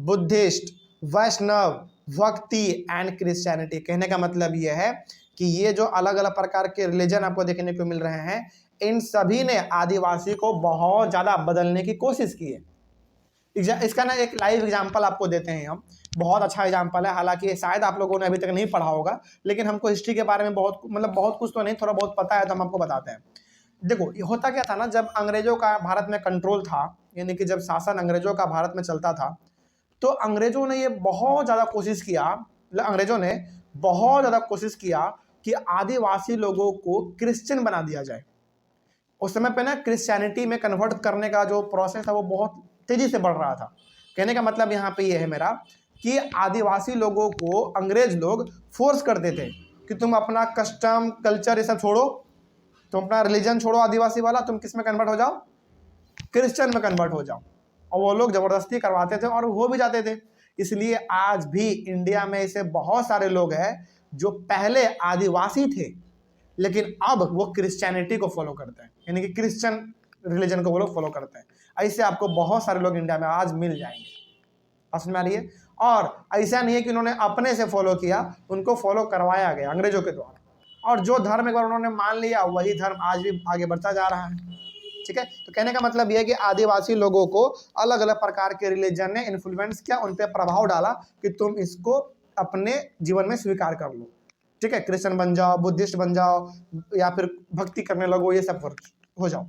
Buddhist, वैष्णव, भक्ति एंड क्रिश्चियनिटी। कहने का मतलब ये है कि ये जो अलग अलग प्रकार के रिलीजन आपको देखने को मिल रहे हैं, इन सभी ने आदिवासी को बहुत ज़्यादा बदलने की कोशिश की है। इसका ना एक लाइव एग्जांपल आपको देते हैं हम, बहुत अच्छा एग्जांपल है। हालांकि शायद आप लोगों ने अभी तक नहीं पढ़ा होगा, लेकिन हमको हिस्ट्री के बारे में बहुत कुछ तो नहीं, थोड़ा बहुत पता है, तो हम आपको बताते हैं। देखो, होता क्या था ना, जब अंग्रेजों का भारत में कंट्रोल था, यानी कि जब शासन अंग्रेजों का भारत में चलता था, तो अंग्रेजों ने ये बहुत ज़्यादा कोशिश किया, अंग्रेजों ने बहुत ज़्यादा कोशिश किया कि आदिवासी लोगों को क्रिश्चियन बना दिया जाए। उस समय पे ना क्रिश्चियनिटी में कन्वर्ट करने का जो प्रोसेस था वो बहुत तेज़ी से बढ़ रहा था। कहने का मतलब यहाँ पे ये है मेरा कि आदिवासी लोगों को अंग्रेज लोग फोर्स करते थे कि तुम अपना कस्टम, कल्चर, ये सब छोड़ो, तुम अपना रिलीजन छोड़ो आदिवासी वाला, तुम किस में कन्वर्ट हो जाओ, क्रिश्चियन में कन्वर्ट हो जाओ। और वो लोग जबरदस्ती करवाते थे और हो भी जाते थे। इसलिए आज भी इंडिया में ऐसे बहुत सारे लोग हैं जो पहले आदिवासी थे लेकिन अब वो क्रिश्चियनिटी को फॉलो करते हैं, यानी कि क्रिश्चियन रिलीजन को वो लोग फॉलो करते हैं। ऐसे आपको बहुत सारे लोग इंडिया में आज मिल जाएंगे, समझ में आ रही है। और ऐसा नहीं है कि उन्होंने अपने से फॉलो किया, उनको फॉलो करवाया गया अंग्रेजों के द्वारा, और जो धर्म एक बार उन्होंने मान लिया वही धर्म आज भी आगे बढ़ता जा रहा है। ठीक है, तो कहने का मतलब यह है कि आदिवासी लोगों को अलग अलग प्रकार के रिलीजन ने इन्फ्लुएंस किया, उन पर प्रभाव डाला कि तुम इसको अपने जीवन में स्वीकार कर लो। ठीक है, क्रिश्चियन बन जाओ, बुद्धिस्ट बन जाओ, या फिर भक्ति करने लगो, ये सब हो जाओ।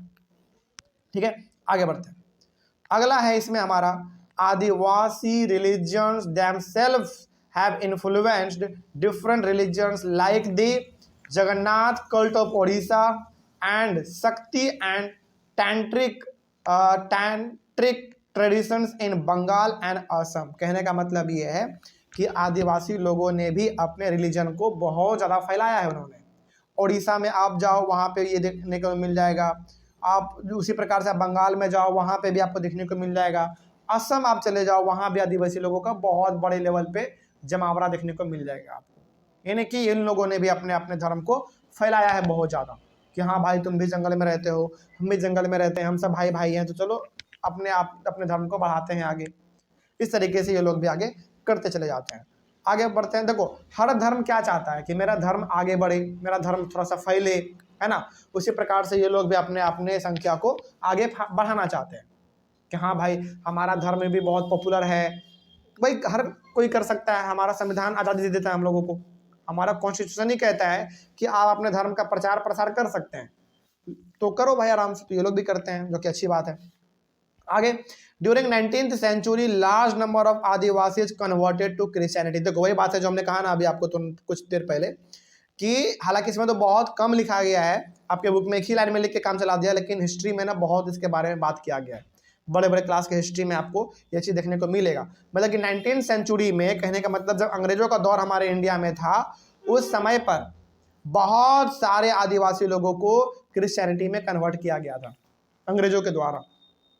ठीक है, आगे बढ़ते हैं। अगला है इसमें हमारा आदिवासी religions themselves have influenced different religions like the Jagannath cult of Odisha and Shakti and tantric traditions in Bengal and Assam। कहने का मतलब ये है कि आदिवासी लोगों ने भी अपने रिलीजन को बहुत ज़्यादा फैलाया है। उन्होंने उड़ीसा में आप जाओ वहाँ पे ये देखने को मिल जाएगा, आप उसी प्रकार से बंगाल में जाओ वहाँ पे भी आपको देखने को मिल जाएगा, असम आप चले जाओ वहाँ भी आदिवासी लोगों का बहुत बड़े लेवल पे जमावड़ा देखने को मिल जाएगा आपको। यानी कि इन लोगों ने भी अपने अपने धर्म को फैलाया है बहुत ज़्यादा कि हाँ भाई तुम भी जंगल में रहते हो, हम भी जंगल में रहते हैं, हम सब भाई भाई हैं, तो चलो अपने धर्म को बढ़ाते हैं आगे। इस तरीके से ये लोग भी आगे करते चले जाते हैं। आगे बढ़ते हैं। देखो हर धर्म क्या चाहता है कि मेरा धर्म आगे बढ़े, मेरा धर्म थोड़ा सा फैले, है ना। उसी प्रकार से ये लोग भी अपने अपने संख्या को आगे बढ़ाना चाहते हैं कि हाँ भाई हमारा धर्म भी बहुत पॉपुलर है। भाई हर कोई कर सकता है, हमारा संविधान आज़ादी दे देता है हम लोगों को, हमारा कॉन्स्टिट्यूशन ही कहता है कि आप अपने धर्म का प्रचार प्रसार कर सकते हैं, तो करो भाई आराम से। तो ये लोग भी करते हैं, जो कि अच्छी बात है। आगे, during 19th century large number of adivasi converted to Christianity. देखो वही बात है जो हमने कहा ना अभी आपको तो कुछ देर पहले, कि हालांकि इसमें तो बहुत कम लिखा गया है, आपके बुक में एक ही लाइन में लिख के काम चला दिया, लेकिन हिस्ट्री में ना बहुत इसके बारे में बात किया गया है। बड़े बड़े क्लास के हिस्ट्री में आपको ये चीज़ देखने को मिलेगा। मतलब कि 19th सेंचुरी में, कहने का मतलब जब अंग्रेजों का दौर हमारे इंडिया में था, उस समय पर बहुत सारे आदिवासी लोगों को क्रिश्चियनिटी में कन्वर्ट किया गया था अंग्रेजों के द्वारा।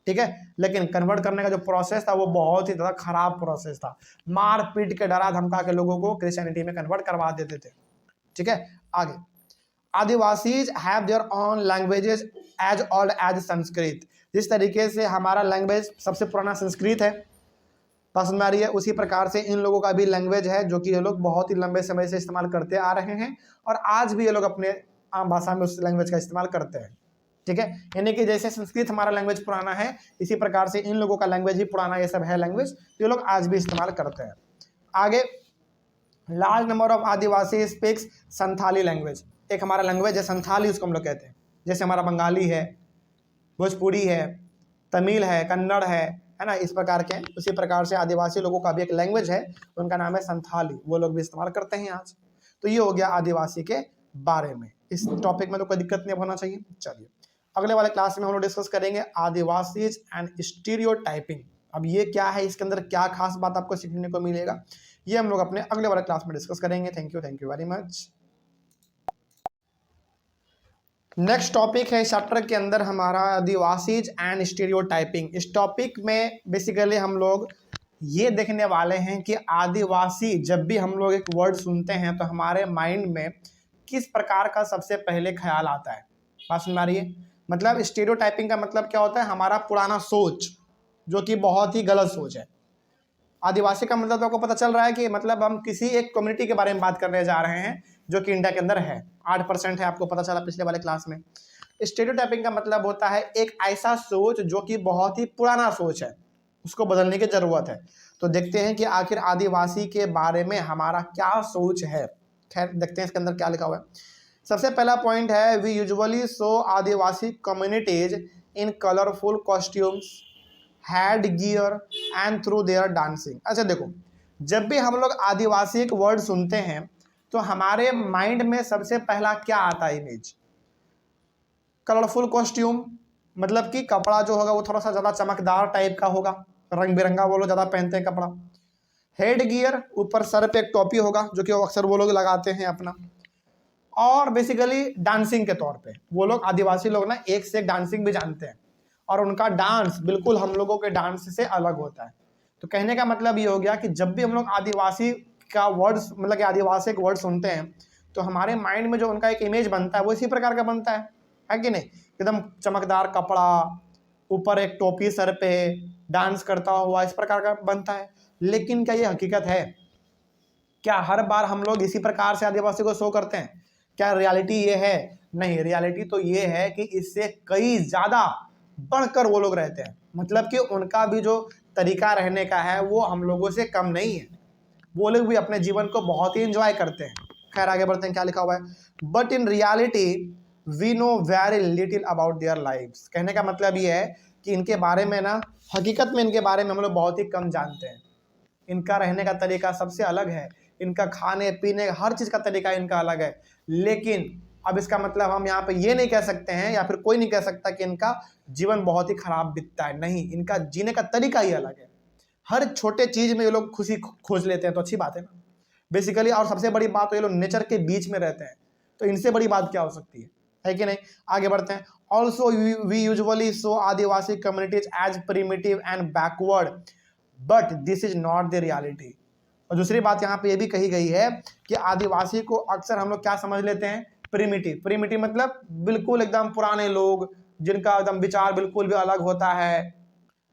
ठीक है, लेकिन कन्वर्ट करने का जो प्रोसेस था वो बहुत ही ज़्यादा खराब प्रोसेस था। मार पीट के डरा धमका के लोगों को क्रिश्चियनिटी में कन्वर्ट करवा देते थे। ठीक है, आगे, Adivasis have their own languages as old as Sanskrit. जिस तरीके से हमारा लैंग्वेज सबसे पुराना संस्कृत है, पसंद आ रही है, उसी प्रकार से इन लोगों का भी लैंग्वेज है जो कि ये लोग बहुत ही लंबे समय से इस्तेमाल करते आ रहे हैं, और आज भी ये लोग अपने आम भाषा में उस लैंग्वेज का इस्तेमाल करते हैं। ठीक है, यानी कि जैसे संस्कृत हमारा लैंग्वेज पुराना है, इसी प्रकार से इन लोगों का लैंग्वेज भी पुराना ये सब है लैंग्वेज, ये लोग आज भी इस्तेमाल करते हैं। आगे, large number of Adivasi speaks Santhali language. एक हमारा लैंग्वेज है संथाली, उसको हम लोग कहते हैं। जैसे हमारा बंगाली है, भोजपुरी है, तमिल है, कन्नड़ है ना, इस प्रकार के। उसी प्रकार से आदिवासी लोगों का भी एक लैंग्वेज है, उनका नाम है संथाली, वो लोग भी इस्तेमाल करते हैं आज। तो ये हो गया आदिवासी के बारे में। इस टॉपिक में तो कोई दिक्कत नहीं होना चाहिए। चलिए अगले वाले क्लास में हम लोग डिस्कस करेंगे आदिवासीज एंड स्टीरियोटाइपिंग। अब ये क्या है, इसके अंदर क्या खास बात आपको सीखने को मिलेगा, ये हम लोग अपने अगले वाले क्लास में डिस्कस करेंगे। Thank you very much. Next topic है चैप्टर के अंदर हमारा आदिवासीज एंड स्टीरियोटाइपिंग। इस टॉपिक में बेसिकली हम लोग ये देखने वाले हैं कि आदिवासी, जब भी हम लोग एक वर्ड सुनते हैं तो हमारे माइंड में किस प्रकार का सबसे पहले ख्याल आता है। बात सुन रही है, मतलब स्टीरियोटाइपिंग का मतलब क्या होता है, हमारा पुराना सोच जो कि बहुत ही गलत सोच है। आदिवासी का मतलब तो आपको पता चल रहा है कि मतलब हम किसी एक कम्युनिटी के बारे में बात करने जा रहे हैं जो कि इंडिया के अंदर है, 8% है, आपको पता चला पिछले वाले क्लास में। स्टीरियोटाइपिंग का मतलब होता है एक ऐसा सोच जो कि बहुत ही पुराना सोच है, उसको बदलने की जरूरत है। तो देखते हैं कि आखिर आदिवासी के बारे में हमारा क्या सोच है। खैर देखते हैं इसके अंदर क्या लिखा हुआ है। सबसे पहला पॉइंट है, we usually show adivasi communities in colourful costumes, head gear and through their dancing. अच्छा देखो, जब भी हम लोग आदिवासी एक वर्ड सुनते हैं तो हमारे माइंड में सबसे पहला क्या आता है इमेज, कलरफुल कॉस्ट्यूम, मतलब कि कपड़ा जो होगा वो थोड़ा सा ज़्यादा चमकदार टाइप का होगा, रंग बिरंगा वो लोग ज़्यादा पहनते हैं कपड़ा। हेड गियर, ऊपर सर पे एक टोपी होगा जो कि अक्सर वो लोग लगाते हैं अपना। और बेसिकली डांसिंग के तौर पे वो लोग आदिवासी लोग ना एक से एक डांसिंग भी जानते हैं और उनका डांस बिल्कुल हम लोगों के डांस से अलग होता है। तो कहने का मतलब ये हो गया कि जब भी हम लोग आदिवासी का वर्ड्स मतलब कि आदिवासी एक वर्ड सुनते हैं तो हमारे माइंड में जो उनका एक इमेज बनता है वो इसी प्रकार का बनता है कि नहीं? एकदम चमकदार कपड़ा, ऊपर एक टोपी सर पे, डांस करता हुआ, इस प्रकार का बनता है। लेकिन क्या ये हकीकत है? क्या हर बार हम लोग इसी प्रकार से आदिवासी को शो करते हैं? क्या रियलिटी ये है? नहीं, रियलिटी तो ये है कि इससे कई ज्यादा बढ़कर वो लोग रहते हैं। मतलब कि उनका भी जो तरीका रहने का है वो हम लोगों से कम नहीं है। वो लोग भी अपने जीवन को बहुत ही एंजॉय करते हैं। खैर आगे बढ़ते हैं, क्या लिखा हुआ है? But in reality we know very little about their lives. कहने का मतलब ये है कि इनके बारे में ना, हकीकत में इनके बारे में हम लोग बहुत ही कम जानते हैं। इनका रहने का तरीका सबसे अलग है, इनका खाने पीने हर चीज़ का तरीका इनका अलग है। लेकिन अब इसका मतलब हम यहाँ पे ये नहीं कह सकते हैं या फिर कोई नहीं कह सकता कि इनका जीवन बहुत ही खराब बीतता है। नहीं, इनका जीने का तरीका ही अलग है। हर छोटे चीज में ये लोग खुशी खोज लेते हैं, तो अच्छी बात है ना बेसिकली। और सबसे बड़ी बात तो ये लोग नेचर के बीच में रहते हैं, तो इनसे बड़ी बात क्या हो सकती है कि नहीं? आगे बढ़ते हैं। Also we usually show adivasi communities as primitive and backward, but this is not the reality. और दूसरी बात यहाँ पे ये भी कही गई है कि आदिवासी को अक्सर हम लोग क्या समझ लेते हैं? प्रिमिटिव। प्रिमिटिव मतलब बिल्कुल एकदम पुराने लोग, जिनका एकदम विचार बिल्कुल भी अलग होता है,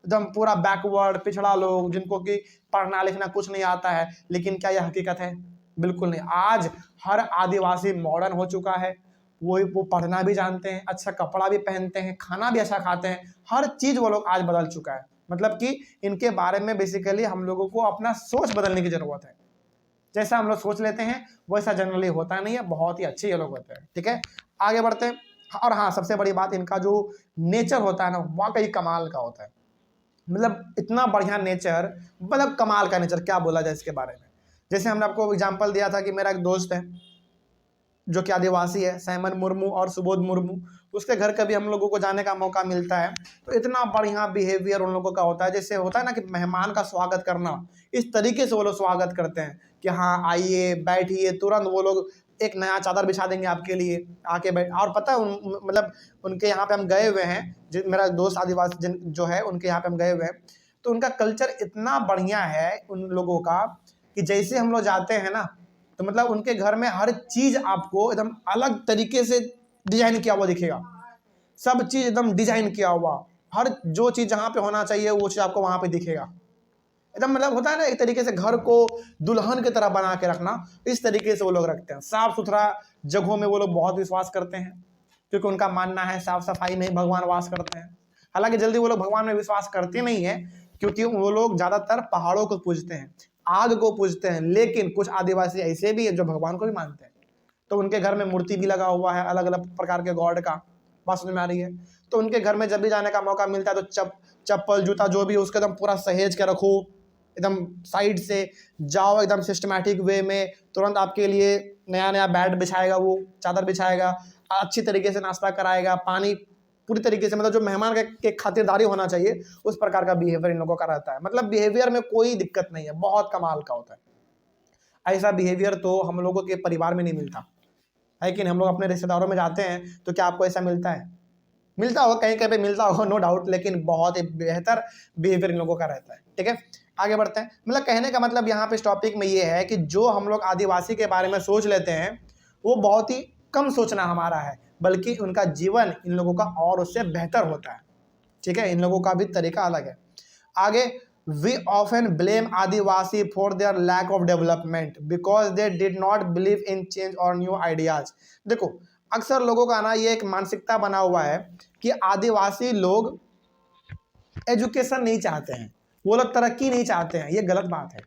एकदम पूरा बैकवर्ड पिछड़ा लोग, जिनको कि पढ़ना लिखना कुछ नहीं आता है। लेकिन क्या यह हकीकत है? बिल्कुल नहीं। आज हर आदिवासी मॉडर्न हो चुका है, वो पढ़ना भी जानते हैं, अच्छा कपड़ा भी पहनते हैं, खाना भी अच्छा खाते हैं, हर चीज वो लोग आज बदल चुका है। मतलब कि इनके बारे में बेसिकली हम लोगों को अपना सोच बदलने की जरूरत है। जैसा हम लोग सोच लेते हैं वैसा जनरली होता नहीं है, बहुत ही अच्छे ये लोग होते हैं। ठीक है, आगे बढ़ते हैं। और हाँ, सबसे बड़ी बात, इनका जो नेचर होता है ना, वाकई कमाल का होता है। मतलब इतना बढ़िया नेचर, मतलब कमाल का नेचर, क्या बोला जाए इसके बारे में। जैसे हमने आपको एग्जांपल दिया था कि मेरा एक दोस्त है जो कि आदिवासी है, सैमन मुर्मू और सुबोध मुर्मू, उसके घर कभी हम लोगों को जाने का मौका मिलता है तो इतना बढ़िया बिहेवियर उन लोगों का होता है। जैसे होता है ना कि मेहमान का स्वागत करना, इस तरीके से वो लोग स्वागत करते हैं कि हाँ आइए बैठिए, तुरंत वो लोग एक नया चादर बिछा देंगे आपके लिए, आके बैठ। और पता है मतलब उनके यहाँ पे हम गए हुए हैं, मेरा दोस्त आदिवासी जो है उनके यहाँ पे हम गए हुए हैं, तो उनका कल्चर इतना बढ़िया है उन लोगों का कि जैसे हम लोग जाते हैं ना, तो मतलब उनके घर में हर चीज आपको एकदम अलग तरीके से डिजाइन किया हुआ दिखेगा। सब चीज एकदम डिजाइन किया हुआ, हर जो चीज जहाँ पे होना चाहिए वो चीज आपको वहां पे दिखेगा एकदम। मतलब होता है ना एक तरीके से घर को दुल्हन की तरह बना के रखना, इस तरीके से वो लोग रखते हैं। साफ सुथरा जगहों में वो लोग बहुत विश्वास करते हैं, क्योंकि उनका मानना है साफ सफाई में ही भगवान वास करते हैं। हालांकि जल्दी वो लोग भगवान में विश्वास करते नहीं है, क्योंकि वो लोग ज्यादातर पहाड़ों को पूजते हैं, आग को पूजते हैं। लेकिन कुछ आदिवासी ऐसे भी है जो भगवान को भी मानते हैं, तो उनके घर में मूर्ति भी लगा हुआ है अलग अलग प्रकार के गॉड का। बात समझ में आ रही है? तो उनके घर में जब भी जाने का मौका मिलता है तो चप्पल जूता जो भी उसके एकदम पूरा सहेज के रखो, एकदम साइड से जाओ, एकदम सिस्टमैटिक वे में। तुरंत आपके लिए नया नया बेड बिछाएगा, वो चादर बिछाएगा, अच्छी तरीके से नाश्ता कराएगा, पानी पूरी तरीके से, मतलब जो मेहमान के खातिरदारी होना चाहिए उस प्रकार का बिहेवियर इन लोगों का रहता है। मतलब बिहेवियर में कोई दिक्कत नहीं है, बहुत कमाल का होता है। ऐसा बिहेवियर तो हम लोगों के परिवार में नहीं मिलता है कि नहीं? हम लोग अपने रिश्तेदारों में जाते हैं तो क्या आपको ऐसा मिलता है? मिलता होगा, कहीं कहीं पे मिलता होगा, नो डाउट, लेकिन बहुत ही बेहतर बिहेवियर इन लोगों का रहता है। ठीक है, आगे बढ़ते हैं। मतलब कहने का मतलब यहाँ पे इस टॉपिक में ये है कि जो हम लोग आदिवासी के बारे में सोच लेते हैं वो बहुत ही कम सोचना हमारा है, बल्कि उनका जीवन इन लोगों का और उससे बेहतर होता है। ठीक है, इन लोगों का भी तरीका अलग है। आगे, we often blame adivasi for their lack of development because they did not believe in change और न्यू आइडियाज। देखो, अक्सर लोगों का ना ये एक मानसिकता बना हुआ है कि आदिवासी लोग एजुकेशन नहीं चाहते हैं, वो लोग तरक्की नहीं चाहते हैं। ये गलत बात है।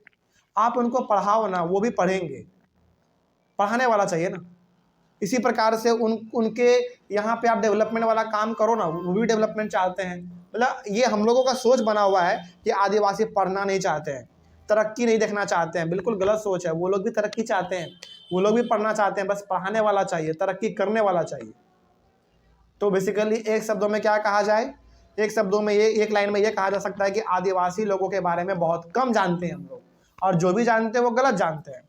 आप उनको पढ़ाओ ना, वो भी पढ़ेंगे, पढ़ाने वाला चाहिए ना। इसी प्रकार से उनके यहाँ पे आप डेवलपमेंट वाला काम करो ना, वो भी डेवलपमेंट चाहते हैं। मतलब ये हम लोगों का सोच बना हुआ है कि आदिवासी पढ़ना नहीं चाहते हैं, तरक्की नहीं देखना चाहते हैं। बिल्कुल गलत सोच है। वो लोग भी तरक्की चाहते हैं, वो लोग भी पढ़ना चाहते हैं, बस पढ़ाने वाला चाहिए, तरक्की करने वाला चाहिए। तो बेसिकली एक शब्दों में क्या कहा जाए, एक शब्दों में ये, एक लाइन में ये कहा जा सकता है कि आदिवासी लोगों के बारे में बहुत कम जानते हैं हम लोग, और जो भी जानते हैं वो गलत जानते हैं।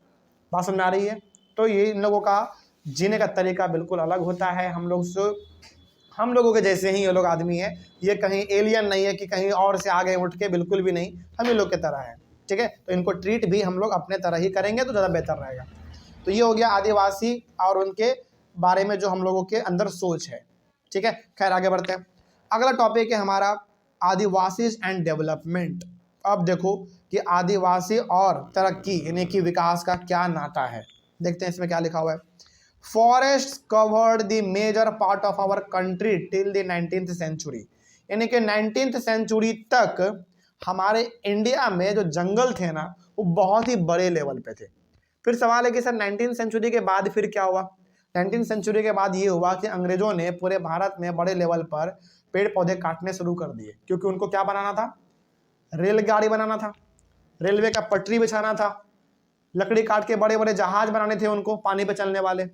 बात समझ में आ रही है? तो ये इन लोगों का जीने का तरीका बिल्कुल अलग होता है हम लोगों के जैसे ही ये लोग आदमी है, ये कहीं एलियन नहीं है कि कहीं और से आगे उठ के, बिल्कुल भी नहीं, हम ही लोग की तरह है। ठीक है, तो इनको ट्रीट भी हम लोग अपने तरह ही करेंगे तो ज़्यादा बेहतर रहेगा। तो ये हो गया आदिवासी और उनके बारे में जो हम लोगों के अंदर सोच है। ठीक है, खैर आगे बढ़ते हैं। अगला टॉपिक है हमारा आदिवासी एंड डेवलपमेंट। अब देखो कि आदिवासी और तरक्की यानी कि विकास का क्या नाता है। देखते हैं इसमें क्या लिखा हुआ है। Forest covered the major part of our country till the 19th century, यानी कि 19th सेंचुरी तक हमारे इंडिया में जो जंगल थे ना वो बहुत ही बड़े लेवल पे थे। फिर सवाल है कि सर 19th सेंचुरी के बाद फिर क्या हुआ। 19th सेंचुरी के बाद ये हुआ कि अंग्रेजों ने पूरे भारत में बड़े लेवल पर पेड़ पौधे काटने शुरू कर दिए, क्योंकि उनको क्या बनाना था, रेलगाड़ी बनाना था, रेलवे का पटरी बिछाना था, लकड़ी काट के बड़े बड़े जहाज बनाने थे उनको पानी पे चलने वाले।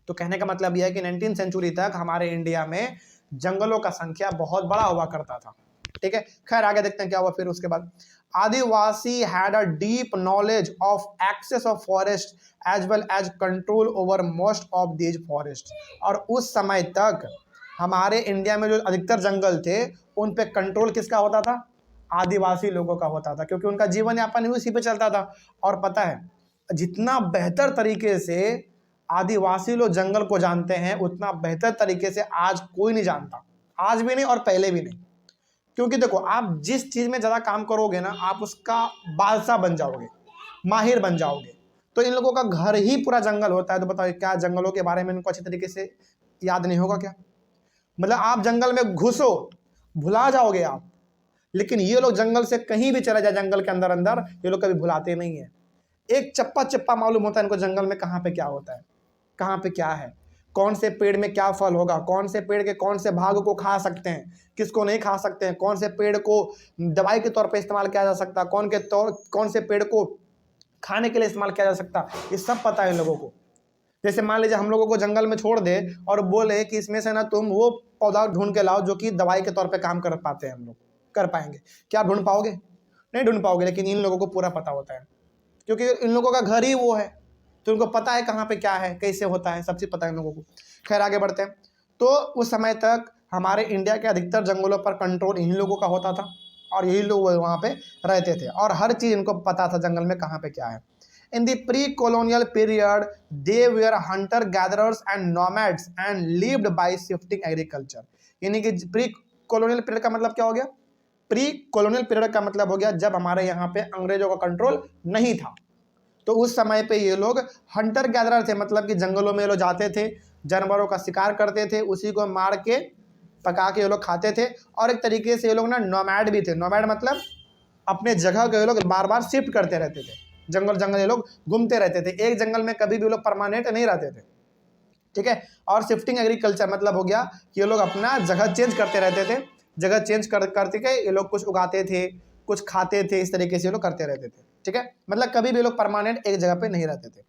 तो कहने का मतलब यह है कि 19th सेंचुरी तक हमारे इंडिया में जंगलों का संख्या बहुत बड़ा हुआ करता था। ठीक है, खैर आगे देखते हैं क्या हुआ फिर उसके बाद। Adivasi had a deep knowledge of access of forest as well as control over most of these forest. और उस समय तक हमारे इंडिया में जो अधिकतर जंगल थे उन पे कंट्रोल किसका होता था, आदिवासी लोगों का होता था, क्योंकि उनका जीवन यापन उसी पे चलता था। और पता है जितना बेहतर तरीके से आदिवासी लोग जंगल को जानते हैं उतना बेहतर तरीके से आज कोई नहीं जानता, आज भी नहीं और पहले भी नहीं। क्योंकि देखो आप जिस चीज में ज्यादा काम करोगे ना आप उसका बादशाह बन जाओगे, माहिर बन जाओगे। तो इन लोगों का घर ही पूरा जंगल होता है। तो बताओ क्या जंगलों के बारे में इनको अच्छी तरीके से याद नहीं होगा क्या? मतलब आप जंगल में घुसो भुला जाओगे आप, लेकिन ये लोग जंगल से कहीं भी चले जाए जंगल के अंदर अंदर ये लोग कभी भुलाते नहीं है। एक चप्पा चप्पा मालूम होता है इनको जंगल में कहाँ पे क्या होता है, कहाँ पे क्या है, कौन से पेड़ में क्या फल होगा, कौन से पेड़ के कौन से भाग को खा सकते हैं, किसको नहीं खा सकते हैं, कौन से पेड़ को दवाई के तौर पे इस्तेमाल किया जा सकता है, कौन से पेड़ को खाने के लिए इस्तेमाल किया जा सकता है, ये सब पता है इन लोगों को। जैसे मान लीजिए हम लोगों को जंगल में छोड़ दे और बोले कि इसमें से ना तुम वो पौधा ढूंढ के लाओ जो कि दवाई के तौर पे काम कर पाते हैं, हम लोग कर पाएंगे क्या? ढूंढ पाओगे? नहीं ढूंढ पाओगे। लेकिन इन लोगों को पूरा पता होता है क्योंकि इन लोगों का घर ही वो है, तो उनको पता है कहाँ पे क्या है, कैसे होता है, सब चीज़ पता है इन लोगों को। खैर आगे बढ़ते हैं। तो उस समय तक हमारे इंडिया के अधिकतर जंगलों पर कंट्रोल इन्हीं लोगों का होता था और यही लोग वहाँ पे रहते थे और हर चीज़ इनको पता था जंगल में कहाँ पे क्या है। In the pre-colonial period, they were hunter-gatherers and nomads and lived by shifting agriculture. यानी कि प्री कॉलोनियल पीरियड का मतलब क्या हो गया? प्री कॉलोनियल पीरियड का मतलब हो गया जब हमारे यहाँ पे अंग्रेजों का कंट्रोल नहीं था। तो उस समय पे ये लोग हंटर गैदरर थे, मतलब कि जंगलों में ये लोग जाते थे, जानवरों का शिकार करते थे, उसी को मार के पका के ये लोग खाते थे। और एक तरीके से ये लोग ना नोमैड भी थे। नोमैड मतलब अपने जगह को ये लोग बार बार शिफ्ट करते रहते थे, जंगल जंगल ये लोग घूमते रहते थे, एक जंगल में कभी भी ये लोग परमानेंट नहीं रहते थे। ठीक है, और शिफ्टिंग एग्रीकल्चर मतलब हो गया कि ये लोग अपना जगह चेंज करते रहते थे, जगह चेंज करते के ये लोग कुछ उगाते थे, कुछ खाते थे, इस तरीके से ये लोग करते रहते थे। ठीक है, मतलब कभी भी लोग परमानेंट एक जगह पे नहीं रहते थे।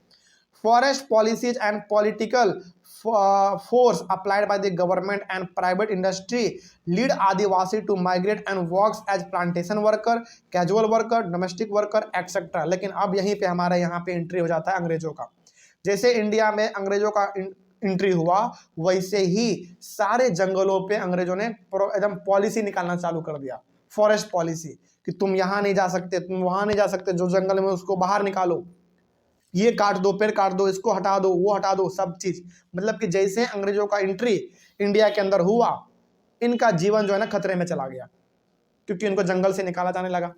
Forest policies and political force applied by the government and private industry lead Adivasi to migrate and works as plantation worker, casual worker, domestic worker etc. लेकिन अब यहीं पे हमारे यहाँ पे एंट्री हो जाता है अंग्रेजों का। जैसे इंडिया में अंग्रेजों का एंट्री हुआ वैसे ही सारे जंगलों पे अंग्रेजों ने एकदम पॉलिसी निकालना चालू कर दिया, फॉरेस्ट पॉलिसी, कि तुम यहाँ नहीं जा सकते, तुम वहाँ नहीं जा सकते, जो जंगल में उसको बाहर निकालो, ये काट दो, पेड़ काट दो, इसको हटा दो, वो हटा दो, सब चीज। मतलब कि जैसे अंग्रेजों का एंट्री इंडिया के अंदर हुआ इनका जीवन जो है ना खतरे में चला गया, क्योंकि इनको जंगल से निकाला जाने लगा,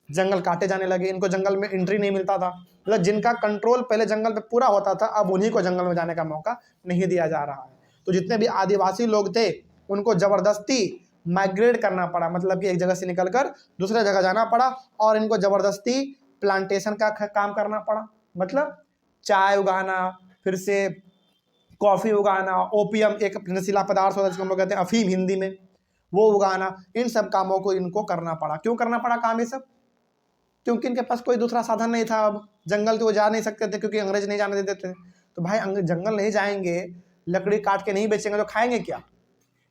जंगल काटे जाने लगे, इनको जंगल में एंट्री नहीं मिलता था। मतलब जिनका कंट्रोल पहले जंगल पे पूरा होता था अब उन्हीं को जंगल में जाने का मौका नहीं दिया जा रहा है। तो जितने भी आदिवासी लोग थे उनको जबरदस्ती माइग्रेट करना पड़ा, मतलब कि एक जगह से निकलकर दूसरे जगह जाना पड़ा और इनको जबरदस्ती प्लांटेशन का काम करना पड़ा। मतलब चाय उगाना, फिर से कॉफ़ी उगाना, ओपियम एक नशीला पदार्थ होता है जिसको हम लोग कहते हैं अफीम हिंदी में, वो उगाना, इन सब कामों को इनको करना पड़ा। क्यों करना पड़ा काम ये सब? क्योंकि इनके पास कोई दूसरा साधन नहीं था। अब जंगल तो वो जा नहीं सकते थे क्योंकि अंग्रेज नहीं जाने देते थे। तो भाई जंगल नहीं जाएंगे, लकड़ी काट के नहीं बेचेंगे तो खाएंगे क्या?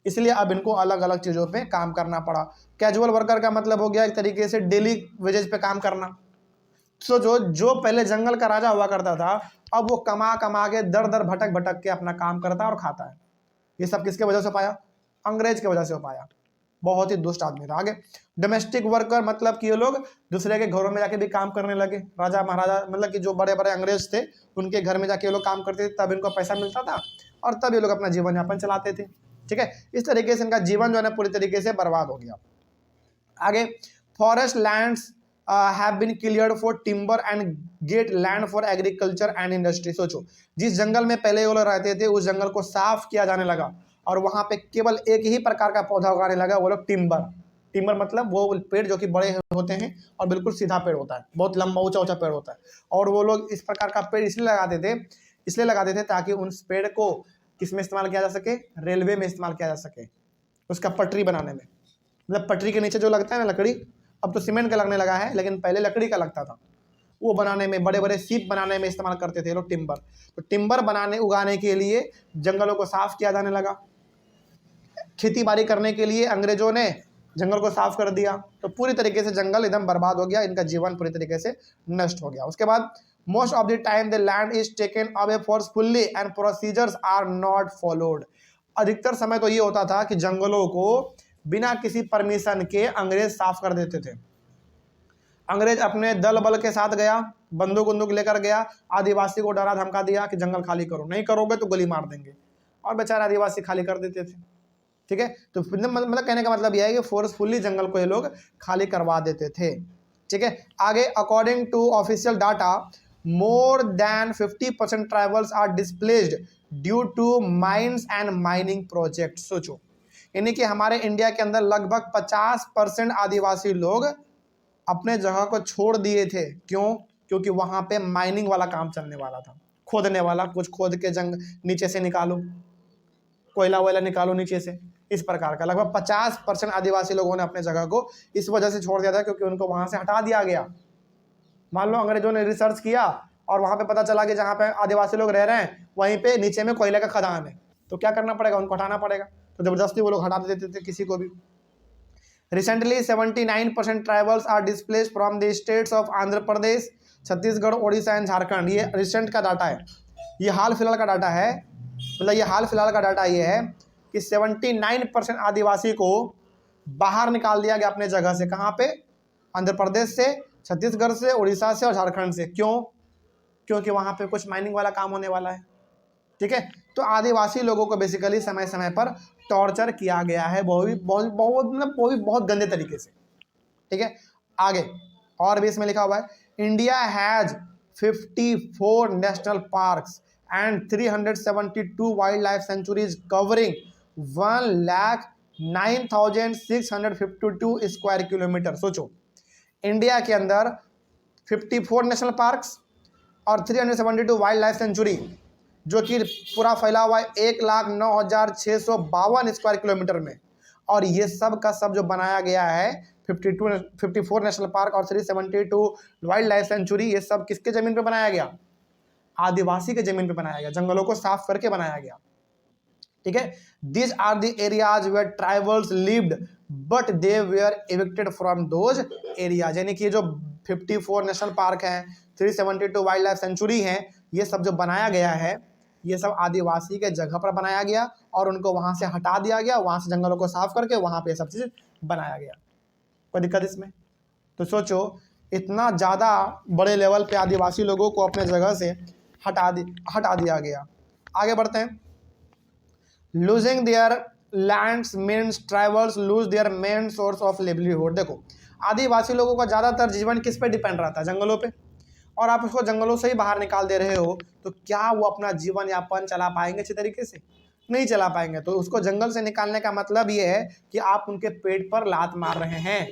इसलिए अब इनको अलग अलग चीज़ों पे काम करना पड़ा। कैजुअल वर्कर का मतलब हो गया एक तरीके से डेली वेजेस पे काम करना, सोचो, जो पहले जंगल का राजा हुआ करता था, अब वो कमा कमा के दर दर भटक भटक के अपना काम करता है और खाता है। ये सब किसके वजह से पाया? अंग्रेज की वजह से हो पाया। बहुत ही दुष्ट आदमी था। आगे, डोमेस्टिक वर्कर, मतलब कि ये लोग दूसरे के घरों में जाके भी काम करने लगे। राजा महाराजा, मतलब कि जो बड़े बड़े अंग्रेज थे, उनके घर में जाके ये लोग काम करते थे, तब इनको पैसा मिलता था और तब ये लोग अपना जीवन यापन चलाते थे। ठीक है, इस तरीके से इनका जीवन जो है ना पूरी तरीके से बर्बाद हो गया। आगे, forest lands have been cleared for timber and get land for agriculture and industry। सोचो, जिस जंगल में पहले वो लोग रहते थे, उस जंगल को साफ किया जाने लगा और वहां पे केवल एक ही प्रकार का पौधा उगाने लगा, वो लोग टिम्बर। टिम्बर मतलब वो पेड़ जो कि बड़े होते हैं और बिल्कुल सीधा पेड़ होता है, बहुत लंबा ऊंचा ऊंचा पेड़ होता है। और वो लोग इस प्रकार का पेड़ इसलिए लगाते थे ताकि उस पेड़ को किस में इस्तेमाल किया जा सके? रेलवे में इस्तेमाल किया जा सके, उसका पटरी बनाने में। मतलब पटरी के नीचे जो लगता है ना लकड़ी, अब तो सीमेंट का लगने लगा है, लेकिन पहले लकड़ी का लगता था। वो बनाने में, बड़े बड़े सीप बनाने में इस्तेमाल करते थे लोग टिम्बर। तो टिम्बर उगाने के लिए जंगलों को साफ किया जाने लगा। खेती बाड़ी करने के लिए अंग्रेजों ने जंगल को साफ कर दिया, तो पूरी तरीके से जंगल एकदम बर्बाद हो गया, इनका जीवन पूरी तरीके से नष्ट हो गया। उसके बाद, most of the time the land is taken away forcefully and procedures are not followed. अधिकतर समय तो ये होता था कि जंगलों को बिना किसी परमिशन के अंग्रेज साफ कर देते थे। अंग्रेज अपने दल बल के साथ गया, बंदूक लेकर गया, आदिवासी को डरा धमका दिया कि जंगल खाली करो, नहीं करोगे तो गोली मार देंगे, और बेचारे आदिवासी खाली कर देते थे। ठीक है, तो मतलब कहने का मतलब यह है कि फोर्सफुली जंगल को ये लोग खाली करवा देते थे। ठीक है, आगे, according to official data, more than 50% tribals are displaced due to mines and mining project. सोचो, यानी कि हमारे इंडिया के अंदर लगभग 50% आदिवासी लोग अपने जगह को छोड़ दिए थे। क्यों? क्योंकि वहां पे माइनिंग वाला काम चलने वाला था, खोदने वाला, कुछ खोद के नीचे से निकालो, कोयला वोयला निकालो नीचे से, इस प्रकार का। लगभग 50% आदिवासी लोगों ने अपने जगह को इस वजह से छोड़ दिया था क्योंकि उनको वहां से हटा दिया गया। मान लो अंग्रेजों ने रिसर्च किया और वहां पे पता चला कि जहां पे आदिवासी लोग रह रहे हैं वहीं पे नीचे में कोयले का खदान है, तो क्या करना पड़ेगा? उनको हटाना पड़ेगा। तो जबरदस्ती वो लोग हटा देते थे किसी को भी। Recently 79% tribals are displaced from the states of Andhra Pradesh, Chhattisgarh, Odisha and Jharkhand. ये रिसेंट का डाटा है, ये हाल फिलहाल का डाटा है। मतलब ये हाल फिलहाल का डाटा ये है कि 79% आदिवासी को बाहर निकाल दिया गया अपने जगह से। कहाँ पे? आंध्र प्रदेश से, छत्तीसगढ़ से, उड़ीसा से और झारखंड से। क्यों? क्योंकि वहाँ पे कुछ माइनिंग वाला काम होने वाला है। ठीक है, तो आदिवासी लोगों को बेसिकली समय समय पर टॉर्चर किया गया है, वो भी बहुत गंदे तरीके से। ठीक है, आगे और भी इसमें लिखा हुआ है, India has 54 national parks and 372 wild life sanctuaries covering 1,09,652 square kilometre. सोचो, इंडिया के अंदर 54 नेशनल पार्क्स और 372 वाइल्ड लाइफ सेंचुरी, जो कि पूरा फैला हुआ है 1,09,652 स्क्वायर किलोमीटर में। और ये सब का सब जो बनाया गया है 54 नेशनल पार्क और 372 वाइल्ड लाइफ सेंचुरी, ये सब किसके जमीन पे बनाया गया? आदिवासी के जमीन पे बनाया गया, जंगलों को साफ करके बनाया गया। ठीक है, these are the areas where tribals lived but they were evicted from those areas. यानी कि जो 54 नेशनल पार्क हैं, 372 वाइल्ड लाइफ सेंचुरी हैं, ये सब जो बनाया गया है, ये सब आदिवासी के जगह पर बनाया गया और उनको वहां से हटा दिया गया, वहां से जंगलों को साफ करके वहां पे सब चीज बनाया गया। कोई दिक्कत इसमें? तो सोचो, इतना ज़्यादा बड़े लेवल पे आदिवासी लोगों को अपने जगह से हटा दिया गया। आगे बढ़ते हैं। Losing their lands means tribals lose their main source of livelihood. देखो, आदिवासी लोगों का ज़्यादातर जीवन किस पे डिपेंड रहता है? जंगलों पे। और आप उसको जंगलों से ही बाहर निकाल दे रहे हो, तो क्या वो अपना जीवन यापन चला पाएंगे अच्छे तरीके से? नहीं चला पाएंगे। तो उसको जंगल से निकालने का मतलब ये है कि आप उनके पेट पर लात मार रहे हैं।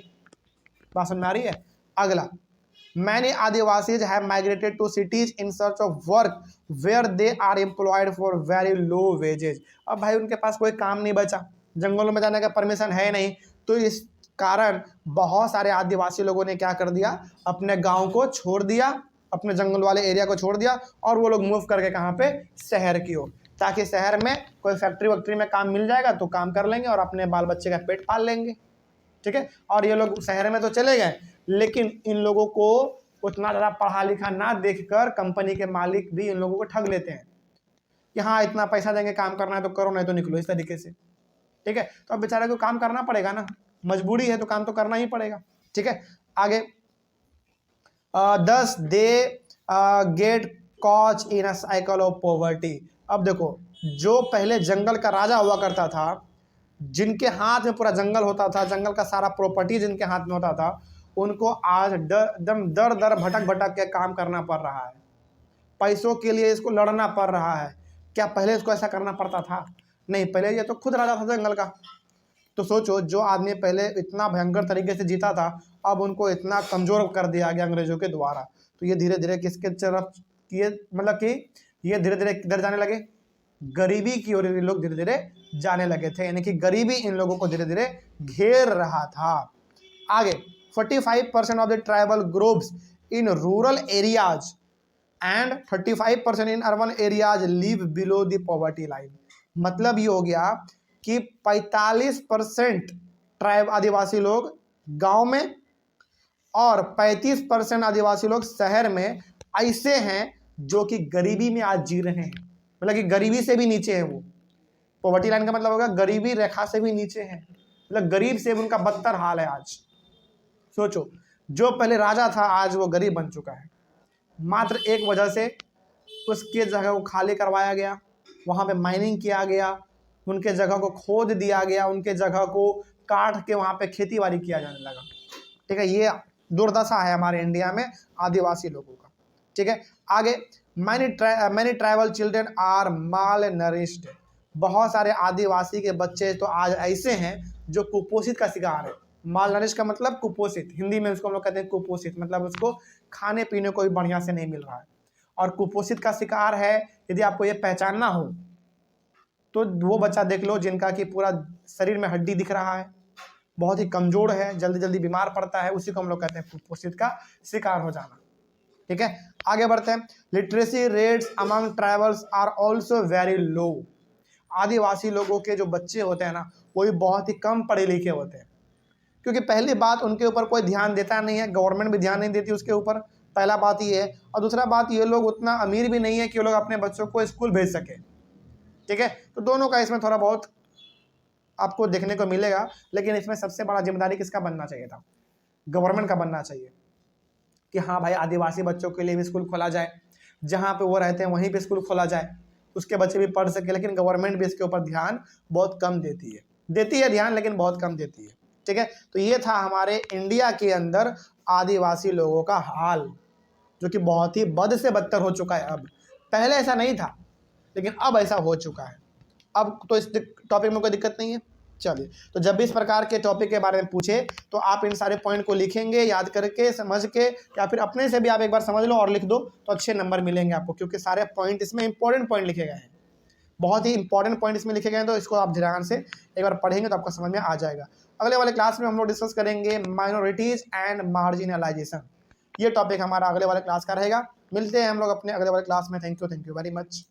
बात समझ में आ रही है? अगला, many Adivasis have migrated to cities in search of work where they are employed for very low wages. अब भाई उनके पास कोई काम नहीं बचा, जंगलों में जाने का परमिशन है नहीं, तो इस कारण बहुत सारे आदिवासी लोगों ने क्या कर दिया? अपने गांव को छोड़ दिया, अपने जंगल वाले एरिया को छोड़ दिया और वो लोग मूव करके कहाँ पे? शहर की ओर, ताकि शहर में कोई फैक्ट्री वैक्ट्री में काम मिल जाएगा तो काम कर लेंगे और अपने बाल बच्चे का पेट पाल लेंगे। ठीक है, और ये लोग शहर में तो चले गए, लेकिन इन लोगों को उतना ज़्यादा पढ़ा लिखा ना देखकर कंपनी के मालिक भी इन लोगों को ठग लेते हैं कि हाँ इतना पैसा देंगे, काम करना है तो करो, नहीं तो निकलो, इस तरीके से। ठीक है, तो अब बेचारे को काम करना पड़ेगा ना, मजबूरी है तो काम तो करना ही पड़ेगा। ठीक है, आगे 10 they get caught in a cycle of poverty. अब देखो, जो पहले जंगल का राजा हुआ करता था, जिनके हाथ में पूरा जंगल होता था, जंगल का सारा प्रॉपर्टी जिनके हाथ में होता था, उनको आज एकदम दर दर भटक भटक के काम करना पड़ रहा है, पैसों के लिए इसको लड़ना पड़ रहा है। क्या पहले इसको ऐसा करना पड़ता था? नहीं, पहले ये तो खुद राजा था जंगल का। तो सोचो, जो आदमी पहले इतना भयंकर तरीके से जीता था, अब उनको इतना कमज़ोर कर दिया गया अंग्रेजों के द्वारा। तो ये धीरे धीरे किसके तरफ, ये मतलब कि ये धीरे धीरे किधर जाने लगे? गरीबी की ओर ये लोग धीरे धीरे जाने लगे थे, यानी कि गरीबी इन लोगों को धीरे धीरे घेर रहा था। आगे 45% of the tribal groups in rural areas and 35% in urban areas live below the poverty line. मतलब ये हो गया कि 45% ट्राइब आदिवासी लोग गांव में और 35% आदिवासी लोग शहर में ऐसे हैं जो कि गरीबी में आज जी रहे हैं, मतलब कि गरीबी से भी नीचे है वो। पॉवर्टी लाइन का मतलब होगा गरीबी रेखा से भी नीचे है, मतलब गरीब से भी उनका बदतर हाल है आज। सोचो, जो पहले राजा था आज वो गरीब बन चुका है, मात्र एक वजह से उसके जगह को खाली करवाया गया, वहाँ पे माइनिंग किया गया, उनके जगह को खोद दिया गया, उनके जगह को काट के वहाँ पे खेती बाड़ी किया जाने लगा। ठीक है, ये दुर्दशा है हमारे इंडिया में आदिवासी लोगों का। ठीक है, आगे many tribal children are malnourished. बहुत सारे आदिवासी के बच्चे तो आज ऐसे हैं जो कुपोषित का शिकार है। माल नरिश का मतलब कुपोषित, हिंदी में उसको हम लोग कहते हैं कुपोषित, मतलब उसको खाने पीने को भी बढ़िया से नहीं मिल रहा है और कुपोषित का शिकार है। यदि आपको ये पहचानना हो तो वो बच्चा देख लो जिनका कि पूरा शरीर में हड्डी दिख रहा है, बहुत ही कमजोर है, जल्दी जल्दी बीमार पड़ता है, उसी को हम लोग कहते हैं कुपोषित का शिकार हो जाना। ठीक है, आगे बढ़ते हैं। Literacy rates among tribals are also very low. आदिवासी लोगों के जो बच्चे होते हैं ना, वो भी बहुत ही कम पढ़े लिखे होते हैं, क्योंकि पहली बात उनके ऊपर कोई ध्यान देता नहीं है, गवर्नमेंट भी ध्यान नहीं देती उसके ऊपर, पहला बात ये है। और दूसरा बात, ये लोग उतना अमीर भी नहीं है कि वो लोग अपने बच्चों को स्कूल भेज सके। ठीक है, तो दोनों का इसमें थोड़ा बहुत आपको देखने को मिलेगा, लेकिन इसमें सबसे बड़ा जिम्मेदारी किसका बनना चाहिए था? गवर्नमेंट का बनना चाहिए कि हाँ भाई, आदिवासी बच्चों के लिए भी स्कूल खोला जाए, जहाँ पे वो रहते हैं वहीं पे स्कूल खोला जाए, उसके बच्चे भी पढ़ सके। लेकिन गवर्नमेंट भी इसके ऊपर ध्यान बहुत कम देती है ध्यान, लेकिन बहुत कम देती है। ठीक है, तो ये था हमारे इंडिया के अंदर आदिवासी लोगों का हाल, जो कि बहुत ही बद से बदतर हो चुका है। अब पहले ऐसा नहीं था, लेकिन अब ऐसा हो चुका है। अब तो इस टॉपिक में कोई दिक्कत नहीं है। चलिए, तो जब भी इस प्रकार के टॉपिक के बारे में पूछे तो आप इन सारे पॉइंट को लिखेंगे, याद करके, समझ के, या फिर अपने से भी आप एक बार समझ लो और लिख दो तो अच्छे नंबर मिलेंगे आपको, क्योंकि सारे पॉइंट इसमें इंपॉर्टेंट पॉइंट लिखे गए हैं, बहुत ही इंपॉर्टेंट पॉइंट इसमें लिखे गए हैं। तो इसको आप ध्यान से एक बार पढ़ेंगे तो आपको समझ में आ जाएगा। अगले वाले क्लास में हम लोग डिस्कस करेंगे माइनॉरिटीज एंड मार्जिनलाइजेशन। ये टॉपिक हमारा अगले वाले क्लास का रहेगा। मिलते हैं हम लोग अपने अगले वाले क्लास में। Thank you very much.